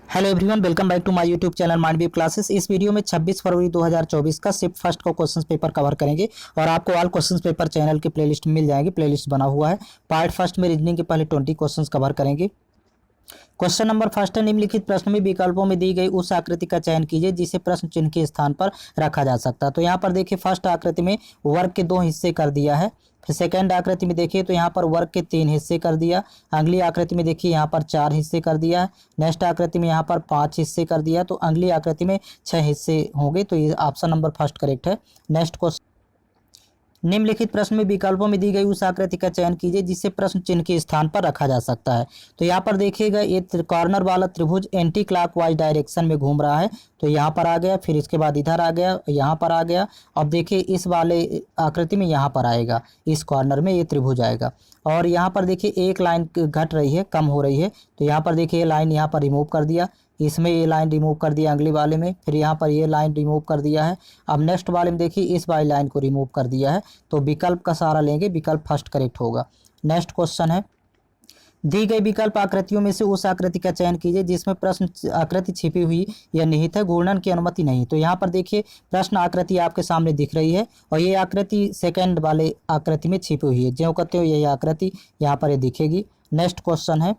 Hello everyone, welcome back to my YouTube channel Mindweave classes. इस video में 26 फरवरी 2024 का शिफ्ट फर्स्ट का क्वेश्चन पेपर कवर करेंगे और आपको ऑल क्वेश्चन पेपर चैनल की प्लेलिस्ट मिल जाएगी। प्लेलिस्ट बना हुआ है। पार्ट फर्स्ट में रीजनिंग के पहले 20 क्वेश्चन कवर करेंगे। क्वेश्चन नंबर फर्स्ट है, निम्नलिखित प्रश्न में विकल्पों में दी गई उस आकृति का चयन कीजिए जिसे प्रश्न चिन्ह के स्थान पर रखा जा सकता है। तो यहाँ पर देखिए फर्स्ट आकृति में वर्ग के 2 हिस्से कर दिया है। फिर सेकेंड आकृति में देखिए तो यहाँ पर वर्ग के 3 हिस्से कर दिया। अगली आकृति में देखिए यहाँ पर 4 हिस्से कर दिया है। नेक्स्ट आकृति में यहाँ पर 5 हिस्से कर दिया। तो अगली आकृति में 6 हिस्से होंगे। तो ये ऑप्शन नंबर फर्स्ट करेक्ट है। नेक्स्ट क्वेश्चन, निम्नलिखित प्रश्न में विकल्पों में दी गई उस आकृति का चयन कीजिए जिसे प्रश्न चिन्ह के स्थान पर रखा जा सकता है। तो यहाँ पर देखिएगा ये कॉर्नर वाला त्रिभुज एंटी क्लॉकवाइज डायरेक्शन में घूम रहा है। तो यहाँ पर आ गया, फिर इसके बाद इधर आ गया, यहाँ पर आ गया। अब देखिए इस वाले आकृति में यहाँ पर आएगा, इस कॉर्नर में ये त्रिभुज आएगा। और यहाँ पर देखिए एक लाइन घट रही है, कम हो रही है। तो यहाँ पर देखिए लाइन यहाँ पर रिमूव कर दिया, इसमें ये लाइन रिमूव कर दिया अगली वाले में, फिर यहाँ पर ये लाइन रिमूव कर दिया है। अब नेक्स्ट वाले में देखिए इस वाली लाइन को रिमूव कर दिया है। तो विकल्प का सहारा लेंगे, विकल्प फर्स्ट करेक्ट होगा। नेक्स्ट क्वेश्चन है, दी गई विकल्प आकृतियों में से उस आकृति का चयन कीजिए जिसमें प्रश्न आकृति छिपी हुई या निहित है, घूर्णन की अनुमति नहीं। तो यहाँ पर देखिए प्रश्न आकृति आपके सामने दिख रही है और ये आकृति सेकंड वाले आकृति में छिपी हुई है। जो कहते हो यही आकृति यहाँ पर ये दिखेगी। नेक्स्ट क्वेश्चन है,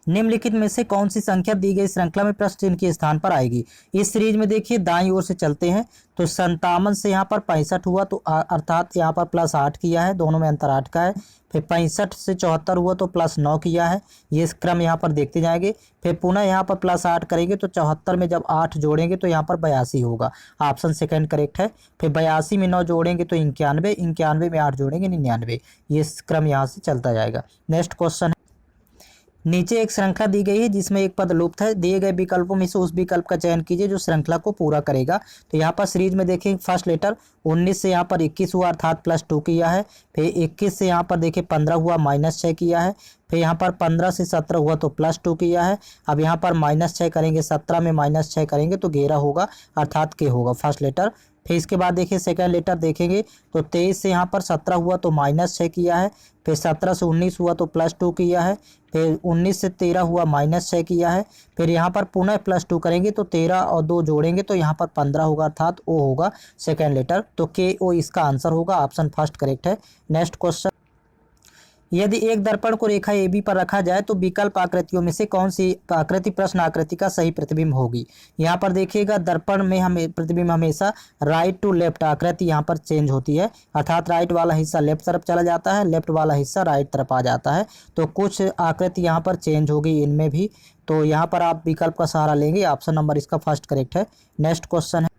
निम्नलिखित में से कौन सी संख्या दी गई श्रृंखला में प्रश्न चिन्ह के स्थान पर आएगी। इस सीरीज में देखिए दाईं ओर से चलते हैं तो 57 से यहाँ पर 65 हुआ, तो अर्थात यहाँ पर +8 किया है, दोनों में अंतर 8 का है। फिर 65 से 74 हुआ तो +9 किया है। ये क्रम यहाँ पर देखते जाएंगे। फिर पुनः यहाँ पर +8 करेंगे तो 74 में जब 8 जोड़ेंगे तो यहाँ पर 82 होगा। ऑप्शन सेकंड करेक्ट है। फिर 82 में 9 जोड़ेंगे तो 91, 91 में 8 जोड़ेंगे 99। ये क्रम यहाँ से चलता जाएगा। नेक्स्ट क्वेश्चन, नीचे एक श्रृंखला दी गई है जिसमें एक पद लुप्त है। दिए गए विकल्पों में से उस विकल्प का चयन कीजिए जो श्रृंखला को पूरा करेगा। तो यहाँ पर सीरीज में देखिए फर्स्ट लेटर 19 से यहाँ पर 21 हुआ अर्थात +2 किया है। फिर 21 से यहाँ पर देखिए 15 हुआ -6 किया है। फिर यहाँ पर 15 से 17 हुआ तो +2 किया है। अब यहाँ पर -6 करेंगे, 17 में -6 करेंगे तो 11 होगा अर्थात के होगा फर्स्ट लेटर। फिर इसके बाद देखिए सेकंड लेटर देखेंगे तो 23 से यहाँ पर 17 हुआ तो -6 किया है। फिर 17 से 19 हुआ तो +2 किया है। फिर 19 से 13 हुआ -6 किया है। फिर यहाँ पर पुनः +2 करेंगे तो 13 और 2 जोड़ेंगे तो यहाँ पर 15 होगा अर्थात ओ होगा सेकंड लेटर। तो के ओ इसका आंसर होगा। ऑप्शन फर्स्ट करेक्ट है। नेक्स्ट क्वेश्चन, यदि एक दर्पण को रेखा AB पर रखा जाए तो विकल्प आकृतियों में से कौन सी आकृति प्रश्न आकृति का सही प्रतिबिंब होगी। यहाँ पर देखिएगा दर्पण में हमें प्रतिबिंब हमेशा राइट टू लेफ्ट आकृति यहाँ पर चेंज होती है, अर्थात राइट वाला हिस्सा लेफ्ट तरफ चला जाता है, लेफ्ट वाला हिस्सा राइट तरफ आ जाता है। तो कुछ आकृति यहाँ पर चेंज होगी इनमें भी। तो यहाँ पर आप विकल्प का सहारा लेंगे। ऑप्शन नंबर इसका फर्स्ट करेक्ट है। नेक्स्ट क्वेश्चन है,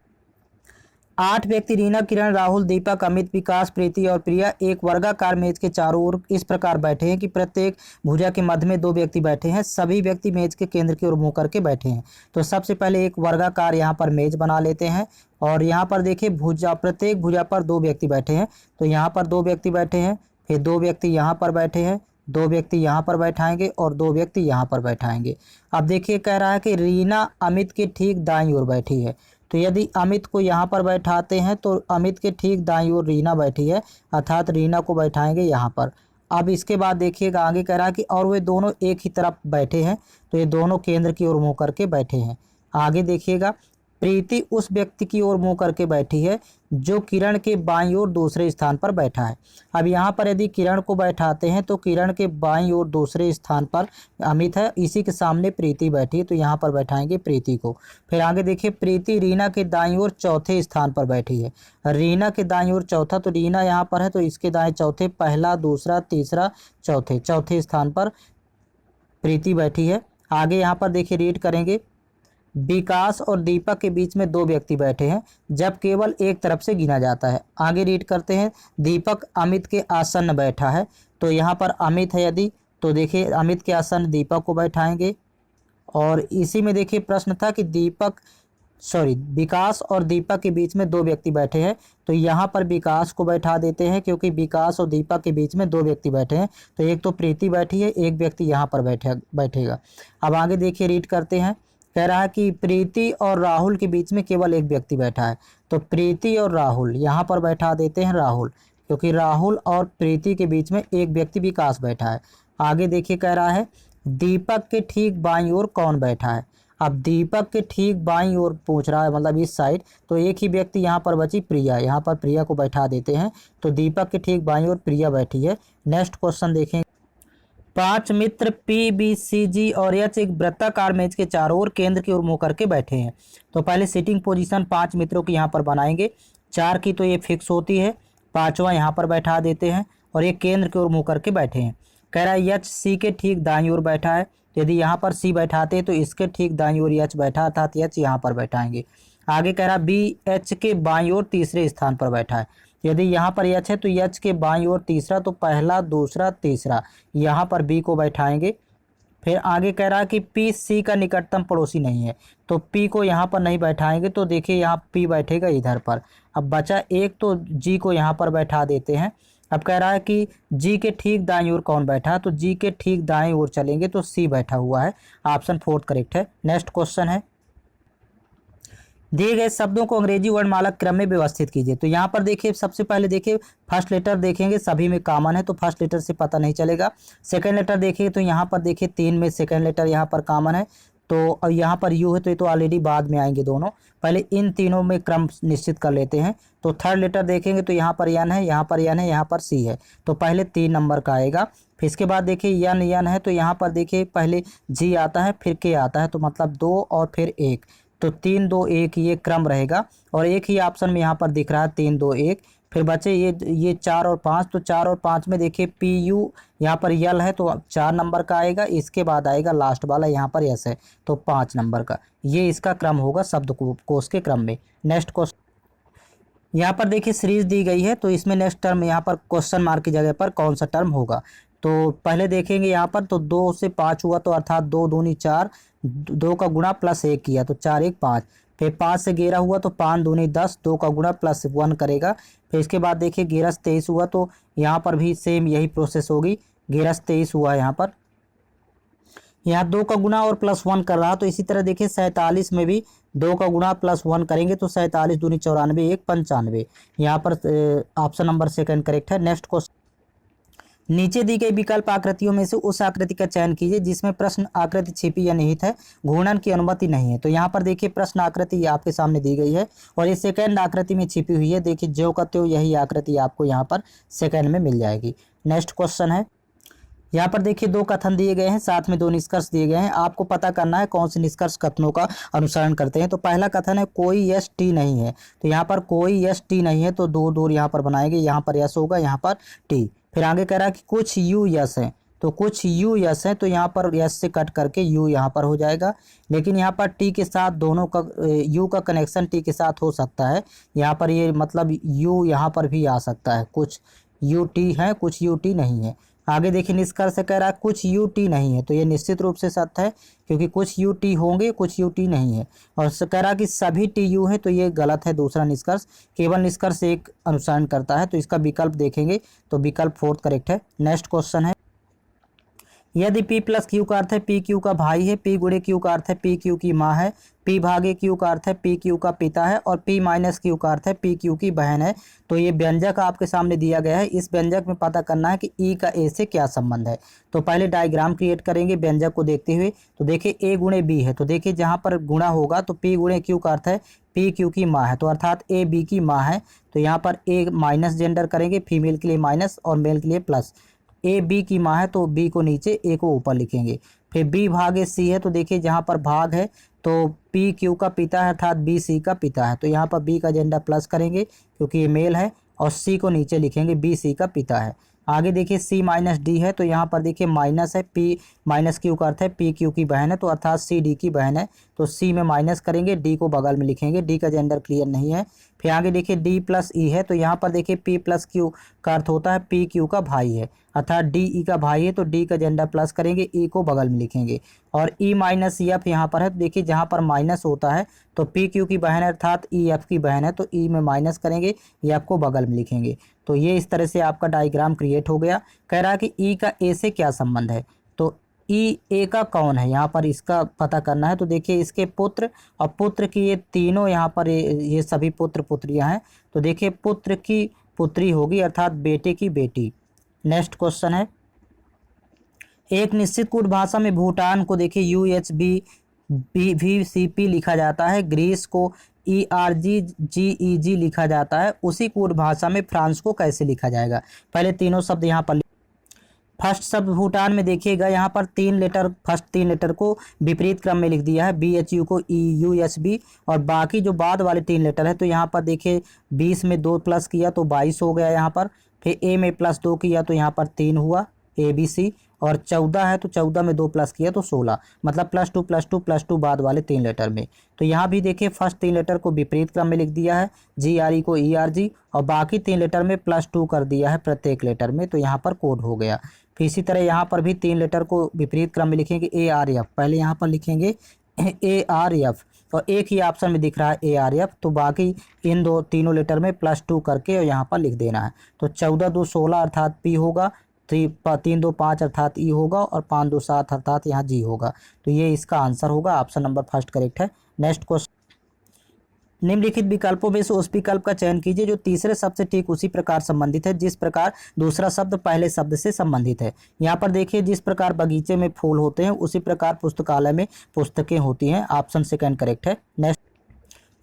8 व्यक्ति रीना, किरण, राहुल, दीपक, अमित, विकास, प्रीति और प्रिया एक वर्गाकार मेज के चारों ओर इस प्रकार बैठे हैं कि प्रत्येक भुजा के मध्य में 2 व्यक्ति बैठे हैं। सभी व्यक्ति मेज के केंद्र की ओर मुंह करके बैठे हैं। तो सबसे पहले एक वर्गाकार यहाँ पर मेज बना लेते हैं और यहाँ पर देखिए भुजा, प्रत्येक भुजा पर 2 व्यक्ति बैठे हैं। तो यहाँ पर 2 व्यक्ति बैठे हैं, फिर 2 व्यक्ति यहाँ पर बैठे हैं, 2 व्यक्ति यहाँ पर बैठाएंगे और 2 व्यक्ति यहाँ पर बैठाएंगे। अब देखिए कह रहा है कि रीना अमित के ठीक दाईं ओर बैठी है। तो यदि अमित को यहाँ पर बैठाते हैं तो अमित के ठीक दाईं ओर रीना बैठी है, अर्थात रीना को बैठाएंगे यहाँ पर। अब इसके बाद देखिएगा आगे कह रहा है कि और वे दोनों एक ही तरफ बैठे हैं, तो ये दोनों केंद्र की ओर मुँह करके बैठे हैं। आगे देखिएगा, प्रीति उस व्यक्ति की ओर मुंह करके बैठी है जो किरण के बाईं ओर दूसरे स्थान पर बैठा है। अब यहाँ पर यदि किरण को बैठाते हैं तो किरण के बाईं ओर दूसरे स्थान पर अमित है, इसी के सामने प्रीति बैठी है, तो यहाँ पर बैठाएंगे प्रीति को। फिर आगे देखिए, प्रीति रीना के दाईं ओर चौथे स्थान पर बैठी है। रीना के दाईं ओर चौथा, तो रीना यहाँ पर है तो इसके दाएं चौथे, पहला, दूसरा, तीसरा, चौथे स्थान पर प्रीति बैठी है। आगे यहाँ पर देखिए रीड करेंगे, विकास और दीपक के बीच में 2 व्यक्ति बैठे हैं जब केवल एक तरफ से गिना जाता है। आगे रीड करते हैं, दीपक अमित के आसन्न बैठा है। तो यहाँ पर अमित है यदि, तो देखिए अमित के आसन्न दीपक को बैठाएंगे। और इसी में देखिए प्रश्न था कि विकास और दीपक के बीच में 2 व्यक्ति बैठे हैं। तो यहाँ पर विकास को बैठा देते हैं क्योंकि विकास और दीपक के बीच में 2 व्यक्ति बैठे हैं। तो एक तो प्रीति बैठी है, एक व्यक्ति यहाँ पर बैठेगा। अब आगे देखिए रीड करते हैं, कह रहा है कि प्रीति और राहुल के बीच में केवल एक व्यक्ति बैठा है। तो प्रीति और राहुल यहाँ पर बैठा देते हैं राहुल, क्योंकि राहुल और प्रीति के बीच में एक व्यक्ति विकास बैठा है। आगे देखिए कह रहा है दीपक के ठीक बाईं ओर कौन बैठा है। अब दीपक के ठीक बाईं ओर पूछ रहा है, मतलब इस साइड, तो एक ही व्यक्ति यहाँ पर बची, प्रिया। यहाँ पर प्रिया को बैठा देते हैं, तो दीपक के ठीक बाईं ओर प्रिया बैठी है। नेक्स्ट क्वेश्चन देखें। 5 मित्र पी बी सी जी और एच एक वृत्ताकार मेज के चारों ओर केंद्र की ओर मुंह करके बैठे हैं। तो पहले सिटिंग पोजीशन 5 मित्रों की यहाँ पर बनाएंगे। 4 की तो ये फिक्स होती है, 5वां यहाँ पर बैठा देते हैं और ये केंद्र की ओर मुंह करके बैठे हैं। कह रहा है एच सी के ठीक दाईं ओर बैठा है। यदि यहाँ पर सी बैठाते तो इसके ठीक दाईं ओर एच बैठा, अर्थात एच यहाँ पर बैठाएंगे। आगे कह रहा बी एच के बाईं ओर तीसरे स्थान पर बैठा है। यदि यहाँ पर एच है तो एच के बाईं ओर तीसरा, तो पहला, दूसरा, तीसरा, यहाँ पर बी को बैठाएंगे। फिर आगे कह रहा है कि पी सी का निकटतम पड़ोसी नहीं है, तो पी को यहाँ पर नहीं बैठाएंगे, तो देखिए यहाँ पी बैठेगा इधर पर। अब बचा एक, तो जी को यहाँ पर बैठा देते हैं। अब कह रहा है कि जी के ठीक दाईं ओर कौन बैठा है, तो जी के ठीक दाईं ओर चलेंगे तो सी बैठा हुआ है। ऑप्शन 4 करेक्ट है। नेक्स्ट क्वेश्चन है, दिए गए शब्दों को अंग्रेजी वर्णमाला क्रम में व्यवस्थित कीजिए। तो यहाँ पर देखिए, सबसे पहले देखिए फर्स्ट लेटर देखेंगे, सभी में कॉमन है तो फर्स्ट लेटर से पता नहीं चलेगा। सेकंड लेटर देखिए तो यहाँ पर देखिए 3 में सेकंड लेटर यहाँ पर कॉमन है, तो अब यहाँ पर यू है तो ये तो ऑलरेडी बाद में आएंगे दोनों। पहले इन तीनों में क्रम निश्चित कर लेते हैं। तो थर्ड लेटर देखेंगे तो यहाँ पर एन है, यहाँ पर एन है, यहाँ पर सी है, तो पहले 3 नंबर का आएगा। फिर इसके बाद देखिए एन एन है, तो यहाँ पर देखिए पहले जी आता है, फिर के आता है, तो मतलब 2 और फिर 1, तो 3 2 1 ये क्रम रहेगा। और एक ही ऑप्शन में यहाँ पर दिख रहा है 3 2 1। फिर बचे ये 4 और 5, तो 4 और 5 में देखिए पी यू यहाँ पर यल है, तो 4 नंबर का आएगा। इसके बाद आएगा लास्ट वाला यहाँ पर एस है, तो 5 नंबर का। ये इसका क्रम होगा शब्दकोश के क्रम में। नेक्स्ट क्वेश्चन, यहाँ पर देखिए सीरीज दी गई है, तो इसमें नेक्स्ट टर्म यहाँ पर क्वेश्चन मार्क की जगह पर कौन सा टर्म होगा। तो पहले देखेंगे यहाँ पर, तो 2 से 5 हुआ, तो अर्थात 2 दूनी 4, 2 का गुणा प्लस 1 किया, तो 4 1 5। फिर 5 से 11 हुआ, तो 5 दूनी 10, 2 का गुणा प्लस 1 करेगा। फिर इसके बाद देखिए 11 से 23 हुआ, तो यहाँ पर भी सेम यही प्रोसेस होगी। 11 से 23 हुआ यहाँ पर, यहाँ 2 का गुणा और प्लस 1 कर रहा, तो इसी तरह देखिए 47 में भी 2 का गुणा प्लस 1 करेंगे, तो 47 दूनी 94, 1 95। यहाँ पर ऑप्शन नंबर सेकंड करेक्ट है। नेक्स्ट क्वेश्चन, नीचे दी गई विकल्प आकृतियों में से उस आकृति का चयन कीजिए जिसमें प्रश्न आकृति छिपी या निहित है, घूर्णन की अनुमति नहीं है। तो यहाँ पर देखिए प्रश्न आकृति आपके सामने दी गई है और ये सेकंड आकृति में छिपी हुई है। देखिए ज्यों का त्यों यही आकृति आपको यहाँ पर सेकंड में मिल जाएगी। नेक्स्ट क्वेश्चन है, यहाँ पर देखिए 2 कथन दिए गए हैं, साथ में 2 निष्कर्ष दिए गए हैं। आपको पता करना है कौन से निष्कर्ष कथनों का अनुसरण करते हैं। तो पहला कथन है कोई यश टी नहीं है, तो यहाँ पर कोई यश टी नहीं है, तो 2 दूर यहाँ पर बनाएंगे, यहाँ पर यश होगा, यहाँ पर टी। फिर आगे कह रहा है कि कुछ यू यश है, तो कुछ यू यश है, तो यहाँ पर यश से कट करके यू यहाँ पर हो जाएगा। लेकिन यहाँ पर टी के साथ दोनों का यू का कनेक्शन टी के साथ हो सकता है, यहाँ पर ये मतलब यू यहाँ पर भी आ सकता है। कुछ यू टी है, कुछ यू टी नहीं है। आगे देखिए निष्कर्ष कह रहा है कुछ यू टी नहीं है, तो ये निश्चित रूप से सत्य है क्योंकि कुछ यू टी होंगे, कुछ यू टी नहीं है। और कह रहा है कि सभी टी यू है, तो ये गलत है दूसरा निष्कर्ष। केवल निष्कर्ष एक अनुसरण करता है, तो इसका विकल्प देखेंगे तो विकल्प 4 करेक्ट है। नेक्स्ट क्वेश्चन है, यदि P प्लस क्यू का अर्थ है P क्यू का भाई है, P गुणे क्यू का अर्थ है P क्यू की माँ है, P भागे क्यू का अर्थ है P क्यू का पिता है और P माइनस क्यू का अर्थ है P क्यू की बहन है, तो ये व्यंजक आपके सामने दिया गया है। इस व्यंजक में पता करना है कि E का A से क्या संबंध है। तो पहले डायग्राम क्रिएट करेंगे व्यंजक को देखते हुए। तो देखिए A गुणे B है, तो देखिए जहाँ पर गुणा होगा तो P गुणे क्यू का अर्थ है P क्यू की माँ है, तो अर्थात A B की माँ है। तो यहाँ पर A माइनस जेंडर करेंगे, फीमेल के लिए माइनस और मेल के लिए प्लस। ए बी की माँ है तो बी को नीचे, ए को ऊपर लिखेंगे। फिर बी भागे सी है, तो देखिए जहाँ पर भाग है तो पी क्यू का पिता है अर्थात बी सी का पिता है, तो यहाँ पर बी का जेंडर प्लस करेंगे क्योंकि ये मेल है और सी को नीचे लिखेंगे, बी सी का पिता है। आगे देखिए सी माइनस डी है, तो यहाँ पर देखिए माइनस है, पी माइनस क्यू का अर्थ है पी क्यू की बहन है, तो अर्थात सी डी की बहन है, तो सी में माइनस करेंगे, डी को बगल में लिखेंगे, डी का जेंडर क्लियर नहीं है। फिर आगे देखिए डी प्लस ई है, तो यहाँ पर देखिए पी प्लस क्यू का अर्थ होता है पी क्यू का भाई है, अर्थात डी ई का भाई है, तो डी का जेंडर प्लस करेंगे, ई को बगल में लिखेंगे। और ई माइनस ई एफ यहाँ पर है, तो देखिए जहाँ पर माइनस होता है तो पी क्यू की बहन है अर्थात ई एफ की बहन है, तो ई में माइनस करेंगे, ई एफ को बगल में लिखेंगे। तो ये इस तरह से आपका डायग्राम क्रिएट हो गया। कह रहा है कि ई का ए से क्या संबंध है, तो ई ए का कौन है, यहाँ पर इसका पता करना है। तो देखिए इसके पुत्र और पुत्र की ये तीनों यहाँ पर ये सभी पुत्र पुत्रियाँ हैं, तो देखिए पुत्र की पुत्री होगी अर्थात बेटे की बेटी। नेक्स्ट क्वेश्चन है, एक निश्चित कूट भाषा में भूटान को देखिए UHBVCP लिखा जाता है, ग्रीस को ERGGEG लिखा जाता है। उसी कूट भाषा में फ्रांस को कैसे लिखा जाएगा? पहले तीनों शब्द यहाँ पर। फर्स्ट शब्द भूटान में देखिएगा यहाँ पर तीन लेटर, फर्स्ट तीन लेटर को विपरीत क्रम में लिख दिया है, BHU को EUSB, और बाकी जो बाद वाले तीन लेटर है तो यहाँ पर देखिए 20 में 2 प्लस किया तो 22 हो गया यहाँ पर, फिर A में +2 किया तो यहाँ पर 3 हुआ ABC, और 14 है तो 14 में 2 प्लस किया तो 16, मतलब +2 बाद वाले तीन लेटर में। तो यहाँ भी देखिए फर्स्ट तीन लेटर को विपरीत क्रम में लिख दिया है, GRE को ERG, और बाकी तीन लेटर में +2 कर दिया है प्रत्येक लेटर में, तो यहाँ पर कोड हो गया। फिर इसी तरह यहाँ पर भी तीन लेटर को विपरीत क्रम में लिखेंगे ARF, पहले यहाँ पर लिखेंगे ARF, और एक ही ऑप्शन में दिख रहा है ARF, तो बाकी इन तीनों लेटर में +2 करके और यहाँ पर लिख देना है। तो 14 2 16 अर्थात P होगा, 3 2 5 अर्थात E होगा, और 5 2 7 अर्थात यहाँ G होगा। तो ये इसका आंसर होगा, ऑप्शन नंबर फर्स्ट करेक्ट है। नेक्स्ट क्वेश्चन, निम्नलिखित विकल्पों में से उस विकल्प का चयन कीजिए जो तीसरे शब्द से ठीक उसी प्रकार संबंधित है जिस प्रकार दूसरा शब्द पहले शब्द से संबंधित है। यहाँ पर देखिए जिस प्रकार बगीचे में फूल होते हैं उसी प्रकार पुस्तकालय में पुस्तकें होती हैं, ऑप्शन सेकंड करेक्ट है। नेक्स्ट,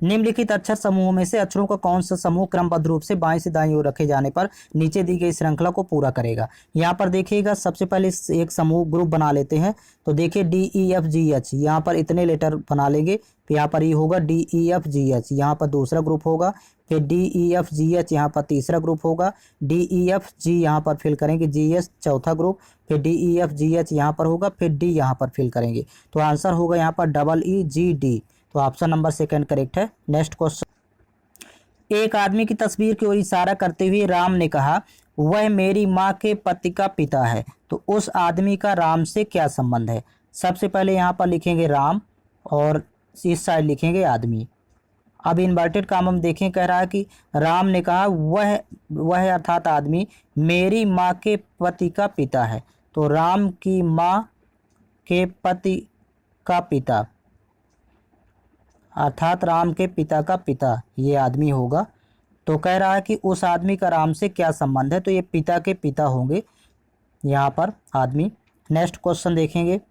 निम्नलिखित अक्षर समूहों में से अक्षरों का कौन सा समूह क्रमबद्ध रूप से बाएं से दाईं ओर रखे जाने पर नीचे दी गई श्रृंखला को पूरा करेगा? यहाँ पर देखिएगा सबसे पहले एक समूह ग्रुप बना लेते हैं, तो देखिए DEFGH, यहाँ पर इतने लेटर बना लेंगे, फिर यहाँ पर ये होगा DEFGH, यहाँ पर दूसरा ग्रुप होगा, फिर DEFGH यहाँ पर तीसरा ग्रुप होगा, DEFG यहाँ पर फिल करेंगे, GS चौथा ग्रुप, फिर DEFGH यहाँ पर होगा, फिर D यहाँ पर फिल करेंगे, तो आंसर होगा यहाँ पर EEGD, तो ऑप्शन नंबर सेकंड करेक्ट है। नेक्स्ट क्वेश्चन, एक आदमी की तस्वीर की ओर इशारा करते हुए राम ने कहा वह मेरी माँ के पति का पिता है, तो उस आदमी का राम से क्या संबंध है? सबसे पहले यहाँ पर लिखेंगे राम और इस साइड लिखेंगे आदमी। अब इन्वर्टेड कॉमा में देखें, कह रहा है कि राम ने कहा वह अर्थात आदमी मेरी माँ के पति का पिता है, तो राम की माँ के पति का पिता अर्थात राम के पिता का पिता ये आदमी होगा। तो कह रहा है कि उस आदमी का राम से क्या संबंध है, तो ये पिता के पिता होंगे यहाँ पर आदमी। नेक्स्ट क्वेश्चन देखेंगे,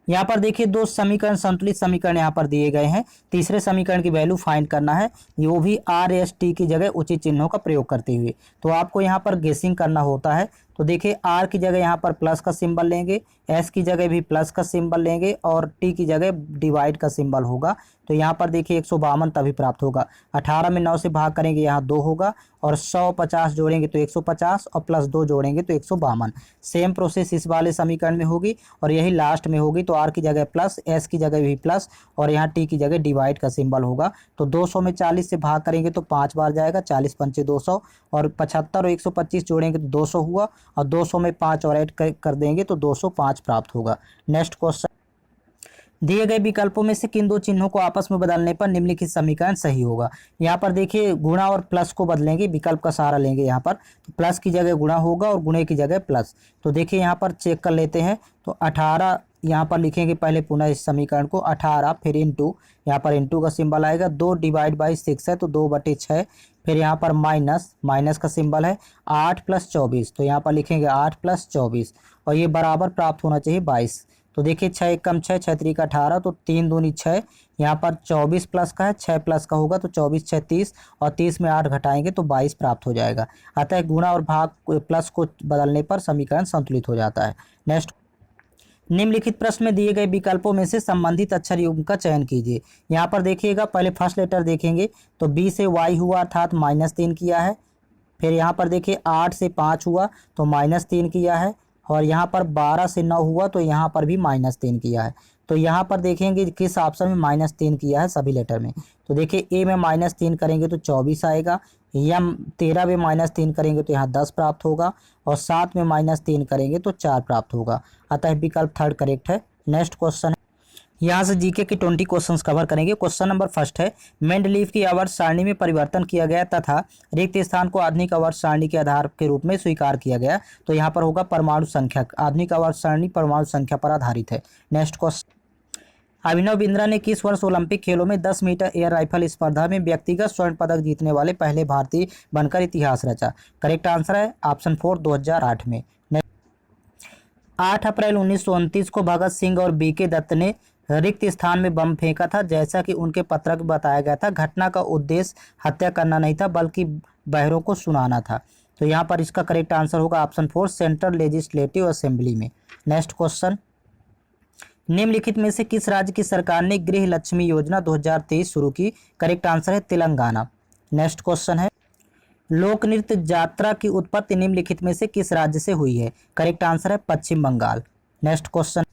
यहाँ पर देखिए दो समीकरण संतुलित समीकरण यहाँ पर दिए गए हैं, तीसरे समीकरण की वैल्यू फाइंड करना है, वो भी RST की जगह उचित चिन्हों का प्रयोग करते हुए। तो आपको यहाँ पर गेसिंग करना होता है, तो देखिए R की जगह यहाँ पर प्लस का सिंबल लेंगे, S की जगह भी प्लस का सिंबल लेंगे, और T की जगह डिवाइड का सिंबल होगा। तो यहाँ पर देखिए 152 तभी प्राप्त होगा। 18 में 9 से भाग करेंगे यहाँ 2 होगा, और 150 जोड़ेंगे तो 150, और +2 जोड़ेंगे तो 152। सेम प्रोसेस इस वाले समीकरण में होगी और यही लास्ट में होगी। तो R की जगह प्लस, S की जगह भी प्लस, और यहाँ T की जगह डिवाइड का सिंबल होगा। तो 200 में 40 से भाग करेंगे तो 5 बार जाएगा, 40 पंचे 200, और 75 और 125 जोड़ेंगे तो 200 हुआ, और 200 में 5 और ऐड कर देंगे तो 205 प्राप्त होगा। नेक्स्ट क्वेश्चन, दिए गए विकल्पों में से किन दो चिन्हों को आपस में बदलने पर निम्नलिखित समीकरण सही होगा? यहाँ पर देखिए गुणा और प्लस को बदलेंगे, विकल्प का सहारा लेंगे। यहाँ पर तो प्लस की जगह गुणा होगा और गुणे की जगह प्लस। तो देखिए यहाँ पर चेक कर लेते हैं, तो 18 यहाँ पर लिखेंगे पहले पुनः इस समीकरण को, 18 फिर इंटू, यहाँ पर इंटू का सिंबल आएगा, 2 डिवाइड बाई 6 है तो 2/6, फिर यहाँ पर माइनस का सिंबल है, 8 + 24, तो यहाँ पर लिखेंगे 8 + 24, और ये बराबर प्राप्त होना चाहिए 22। तो देखिए 6 एकम 6, 6 3 18, तो 3 दूनी 6, यहाँ पर 24 प्लस का है, 6 प्लस का होगा तो 24 6 30, और 30 में 8 घटाएंगे तो 22 प्राप्त हो जाएगा। अतः गुणा और भाग प्लस को बदलने पर समीकरण संतुलित हो जाता है। नेक्स्ट, निम्नलिखित प्रश्न में दिए गए विकल्पों में से संबंधित अक्षर युग्म का चयन कीजिए। यहाँ पर देखिएगा पहले फर्स्ट लेटर देखेंगे तो B से Y हुआ अर्थात -3 किया है, फिर यहाँ पर देखिए 8 से 5 हुआ तो -3 किया है, और यहाँ पर 12 से 9 हुआ तो यहाँ पर भी -3 किया है। तो यहाँ पर देखेंगे किस ऑप्शन में -3 किया है सभी लेटर में। तो देखिए A में -3 करेंगे तो 24 आएगा, या 13 में -3 करेंगे तो यहाँ 10 प्राप्त होगा, और 7 में -3 करेंगे तो 4 प्राप्त होगा। अतः विकल्प थर्ड करेक्ट है। नेक्स्ट क्वेश्चन है, यहाँ से जीके के 20 क्वेश्चंस कवर करेंगे। क्वेश्चन नंबर फर्स्ट है, मेंडलीव की आवर्त सारणी में परिवर्तन किया गया तथा रिक्त स्थान को आधुनिक आवर्त सारणी के आधार के रूप में स्वीकार किया गया। तो यहाँ पर होगा परमाणु संख्या, आधुनिक आवर्त सारणी परमाणु संख्या पर आधारित है। नेक्स्ट क्वेश्चन, अभिनव बिंद्रा ने किस वर्ष ओलंपिक खेलों में 10 मीटर एयर राइफल स्पर्धा में व्यक्तिगत स्वर्ण पदक जीतने वाले पहले भारतीय बनकर इतिहास रचा? करेक्ट आंसर है ऑप्शन 4 2008 में। 8 अप्रैल 1929 को भगत सिंह और बीके दत्त ने रिक्त स्थान में बम फेंका था। जैसा कि उनके पत्रक में बताया गया था, घटना का उद्देश्य हत्या करना नहीं था बल्कि बहरों को सुनाना था। तो यहाँ पर इसका करेक्ट आंसर होगा ऑप्शन 4, सेंट्रल लेजिस्लेटिव असेंबली में। नेक्स्ट क्वेश्चन, निम्नलिखित में से किस राज्य की सरकार ने गृह लक्ष्मी योजना 2023 शुरू की? करेक्ट आंसर है तेलंगाना। नेक्स्ट क्वेश्चन है, लोक नृत्य जात्रा की उत्पत्ति निम्नलिखित में से किस राज्य से हुई है? करेक्ट आंसर है पश्चिम बंगाल। नेक्स्ट क्वेश्चन,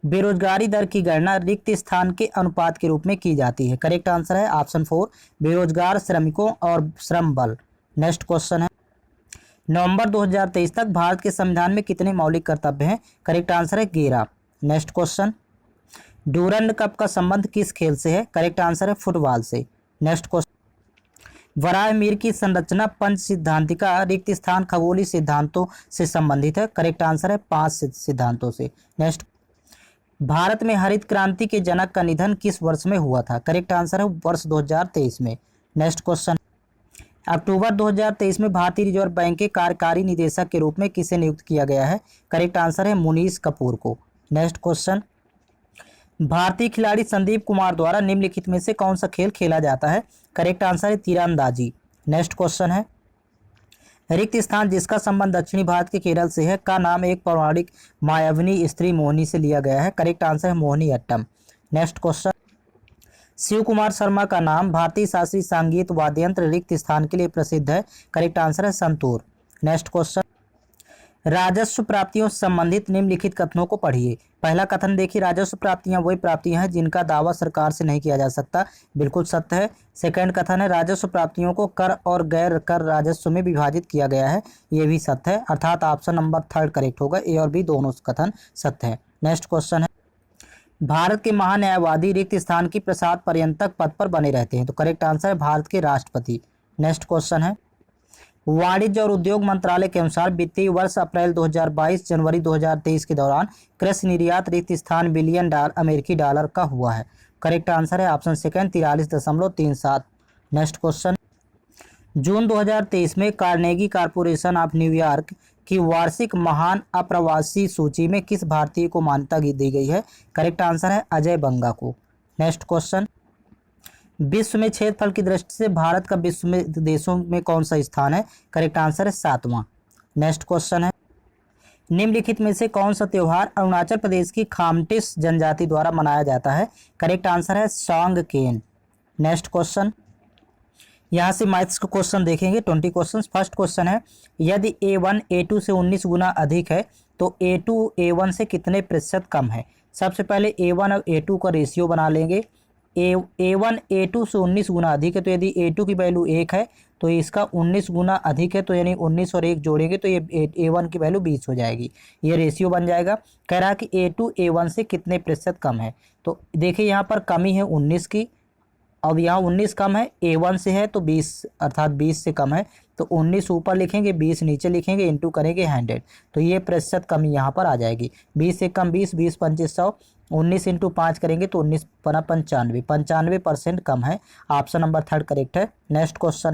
बेरोजगारी दर की गणना रिक्त स्थान के अनुपात के रूप में की जाती है। करेक्ट आंसर है ऑप्शन 4, बेरोजगार श्रमिकों और श्रम बल। नेक्स्ट क्वेश्चन है, नवंबर 2023 तक भारत के संविधान में कितने मौलिक कर्तव्य हैं? करेक्ट आंसर है 11। नेक्स्ट क्वेश्चन, डूरंड कप का संबंध किस खेल से है? करेक्ट आंसर है फुटबॉल से। नेक्स्ट क्वेश्चन, वराह मिहिर की संरचना पंच सिद्धांतिका रिक्त स्थान खगोलीय सिद्धांतों से संबंधित है। करेक्ट आंसर है 5 सिद्धांतों से। नेक्स्ट, भारत में हरित क्रांति के जनक का निधन किस वर्ष में हुआ था? करेक्ट आंसर है वर्ष 2023 में। नेक्स्ट क्वेश्चन, अक्टूबर 2023 में भारतीय रिजर्व बैंक के कार्यकारी निदेशक के रूप में किसे नियुक्त किया गया है? करेक्ट आंसर है मुनीष कपूर को। नेक्स्ट क्वेश्चन, भारतीय खिलाड़ी संदीप कुमार द्वारा निम्नलिखित में से कौन सा खेल खेला जाता है? करेक्ट आंसर है तीरंदाजी। नेक्स्ट क्वेश्चन है, रिक्त स्थान जिसका संबंध दक्षिणी भारत के केरल से है का नाम एक पौराणिक मायाविनी स्त्री मोहिनी से लिया गया है। करेक्ट आंसर है मोहिनी अट्टम। नेक्स्ट क्वेश्चन, शिव कुमार शर्मा का नाम भारतीय शास्त्रीय संगीत वाद्य यंत्र रिक्त स्थान के लिए प्रसिद्ध है। करेक्ट आंसर है संतूर। नेक्स्ट क्वेश्चन, राजस्व प्राप्तियों से संबंधित निम्नलिखित कथनों को पढ़िए। पहला कथन देखिए, राजस्व प्राप्तियां वही प्राप्तियां हैं जिनका दावा सरकार से नहीं किया जा सकता। बिल्कुल सत्य है। सेकंड कथन है, राजस्व प्राप्तियों को कर और गैर कर राजस्व में विभाजित किया गया है। ये भी सत्य है, अर्थात ऑप्शन नंबर 3 करेक्ट होगा। ए और बी दोनों कथन सत्य है। नेक्स्ट क्वेश्चन है, भारत के महान्यायवादी रिक्त स्थान की प्रसाद पर्यंतक पद पर बने रहते हैं। तो करेक्ट आंसर है भारत के राष्ट्रपति। नेक्स्ट क्वेश्चन है, वाणिज्य और उद्योग मंत्रालय के अनुसार वित्तीय वर्ष अप्रैल 2022 जनवरी 2023 के दौरान कृषि निर्यात रिक्त स्थान बिलियन अमेरिकी डॉलर का हुआ है। करेक्ट आंसर है ऑप्शन सेकंड 43.37। नेक्स्ट क्वेश्चन, जून 2023 में कार्नेगी कॉरपोरेशन ऑफ न्यूयॉर्क की वार्षिक महान अप्रवासी सूची में किस भारतीय को मान्यता दी गई है? करेक्ट आंसर है अजय बंगा को। नेक्स्ट क्वेश्चन, विश्व में क्षेत्रफल की दृष्टि से भारत का विश्व में देशों में कौन सा स्थान है? करेक्ट आंसर है 7वां। नेक्स्ट क्वेश्चन है, निम्नलिखित में से कौन सा त्योहार अरुणाचल प्रदेश की खामटिस जनजाति द्वारा मनाया जाता है? करेक्ट आंसर है सॉन्गकेन। नेक्स्ट क्वेश्चन, यहाँ से मैथ्स का क्वेश्चन देखेंगे 20 क्वेश्चन। फर्स्ट क्वेश्चन है, यदि A1 A2 से 19 गुना अधिक है तो A2 A1 से कितने प्रतिशत कम है? सबसे पहले A1 और A2 का रेशियो बना लेंगे। A1 A2 से 19 गुना अधिक है, तो यदि A2 की वैल्यू 1 है तो इसका 19 गुना अधिक है, तो यानी 19 और 1 जोड़ेंगे तो ये A1 की वैल्यू 20 हो जाएगी। ये रेशियो बन जाएगा। कह रहा है कि A2 A1 से कितने प्रतिशत कम है। तो देखिए यहाँ पर कमी है 19 की। अब यहाँ 19 कम है, A1 से है तो 20 अर्थात 20 से कम है, तो 19 ऊपर लिखेंगे 20 नीचे लिखेंगे, इंटू करेंगे 100, तो ये प्रतिशत कमी यहाँ पर आ जाएगी। 20 से कम 20, 20 25 100, 19 इंटू 5 करेंगे तो 19 बना 95, 95% कम है। ऑप्शन नंबर 3 करेक्ट है। नेक्स्ट क्वेश्चन,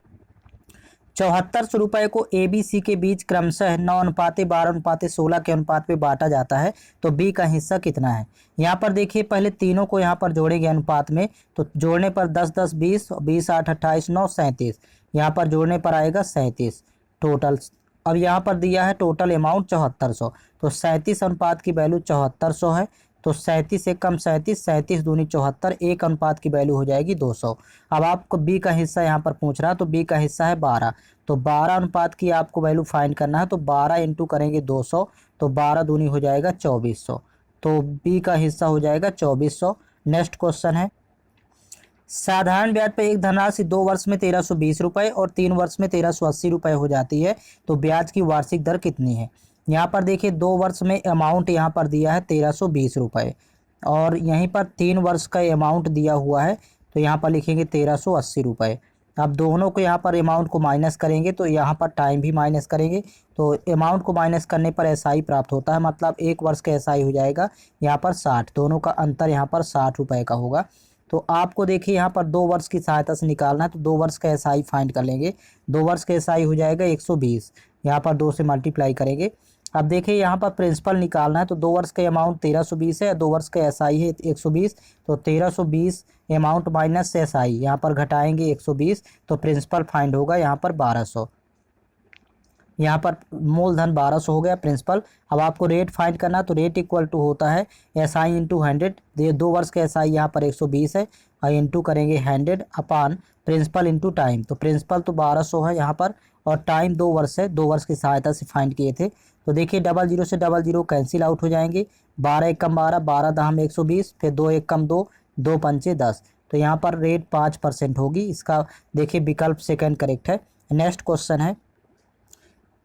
7400 रुपये को ABC के बीच क्रमशः 9:12:16 के अनुपात में बांटा जाता है, तो B का हिस्सा कितना है? यहाँ पर देखिए पहले तीनों को यहाँ पर जोड़ेंगे अनुपात में, तो जोड़ने पर 10 10 20 20 8 28 9 37, यहाँ पर जोड़ने पर आएगा 37 टोटल। अब यहाँ पर दिया है टोटल अमाउंट 7400, तो 37 अनुपात की वैल्यू 7400 है, तो 37 से कम 37, 37 दूनी 74, एक अनुपात की वैल्यू हो जाएगी 200। अब आपको बी का हिस्सा यहाँ पर पूछ रहा है, तो बी का हिस्सा है 12, तो 12 अनुपात की आपको वैल्यू फाइंड करना है, तो 12 इंटू करेंगे 200, तो 12 दूनी हो जाएगा 2400, तो बी का हिस्सा हो जाएगा 2400। नेक्स्ट क्वेश्चन है, साधारण ब्याज पर एक धनराशि 2 वर्ष में 1320 रुपये और 3 वर्ष में 1380 रुपये हो जाती है, तो ब्याज की वार्षिक दर कितनी है? यहाँ पर देखिए 2 वर्ष में अमाउंट यहाँ पर दिया है 1320 रुपये, और यहीं पर 3 वर्ष का अमाउंट दिया हुआ है, तो यहाँ पर लिखेंगे 1380 रुपये। अब दोनों को यहाँ पर अमाउंट को माइनस करेंगे तो यहाँ पर टाइम भी माइनस करेंगे, तो अमाउंट को माइनस करने पर एसआई प्राप्त होता है, मतलब 1 वर्ष का एसआई हो जाएगा यहाँ पर 60, दोनों का अंतर यहाँ पर 60 रुपये का होगा। तो आपको देखिए यहाँ पर 2 वर्ष की सहायता से निकालना है, तो 2 वर्ष का एसआई फाइंड कर लेंगे। 2 वर्ष का एसआई हो जाएगा 120, यहाँ पर 2 से मल्टीप्लाई करेंगे, अब देखिए यहाँ पर प्रिंसिपल निकालना है, तो 2 वर्ष का अमाउंट 1320 है, 2 वर्ष का एसआई है 120, तो 1320 अमाउंट माइनस एसआई, यहाँ पर घटाएंगे 120, तो प्रिंसिपल फाइंड होगा यहाँ पर 1200। यहाँ पर मूलधन 1200 हो गया प्रिंसिपल। अब आपको रेट फाइंड करना, तो रेट इक्वल टू होता है एसआई इंटू 100। ये 2 वर्ष का एसआई यहाँ पर 120 है और इंटू करेंगे 100 अपान प्रिंसिपल इंटू टाइम। तो प्रिंसिपल तो 1200 है यहाँ पर और टाइम 2 वर्ष है, 2 वर्ष की सहायता से फाइंड किए थे। तो देखिए 00 से 00 कैंसिल आउट हो जाएंगे, 12 एक कम 12, 12 दहम 120, फिर 2 एक कम 2, 2 पंचे 10। तो यहाँ पर रेट 5% होगी। इसका देखिए विकल्प सेकंड करेक्ट है। नेक्स्ट क्वेश्चन है,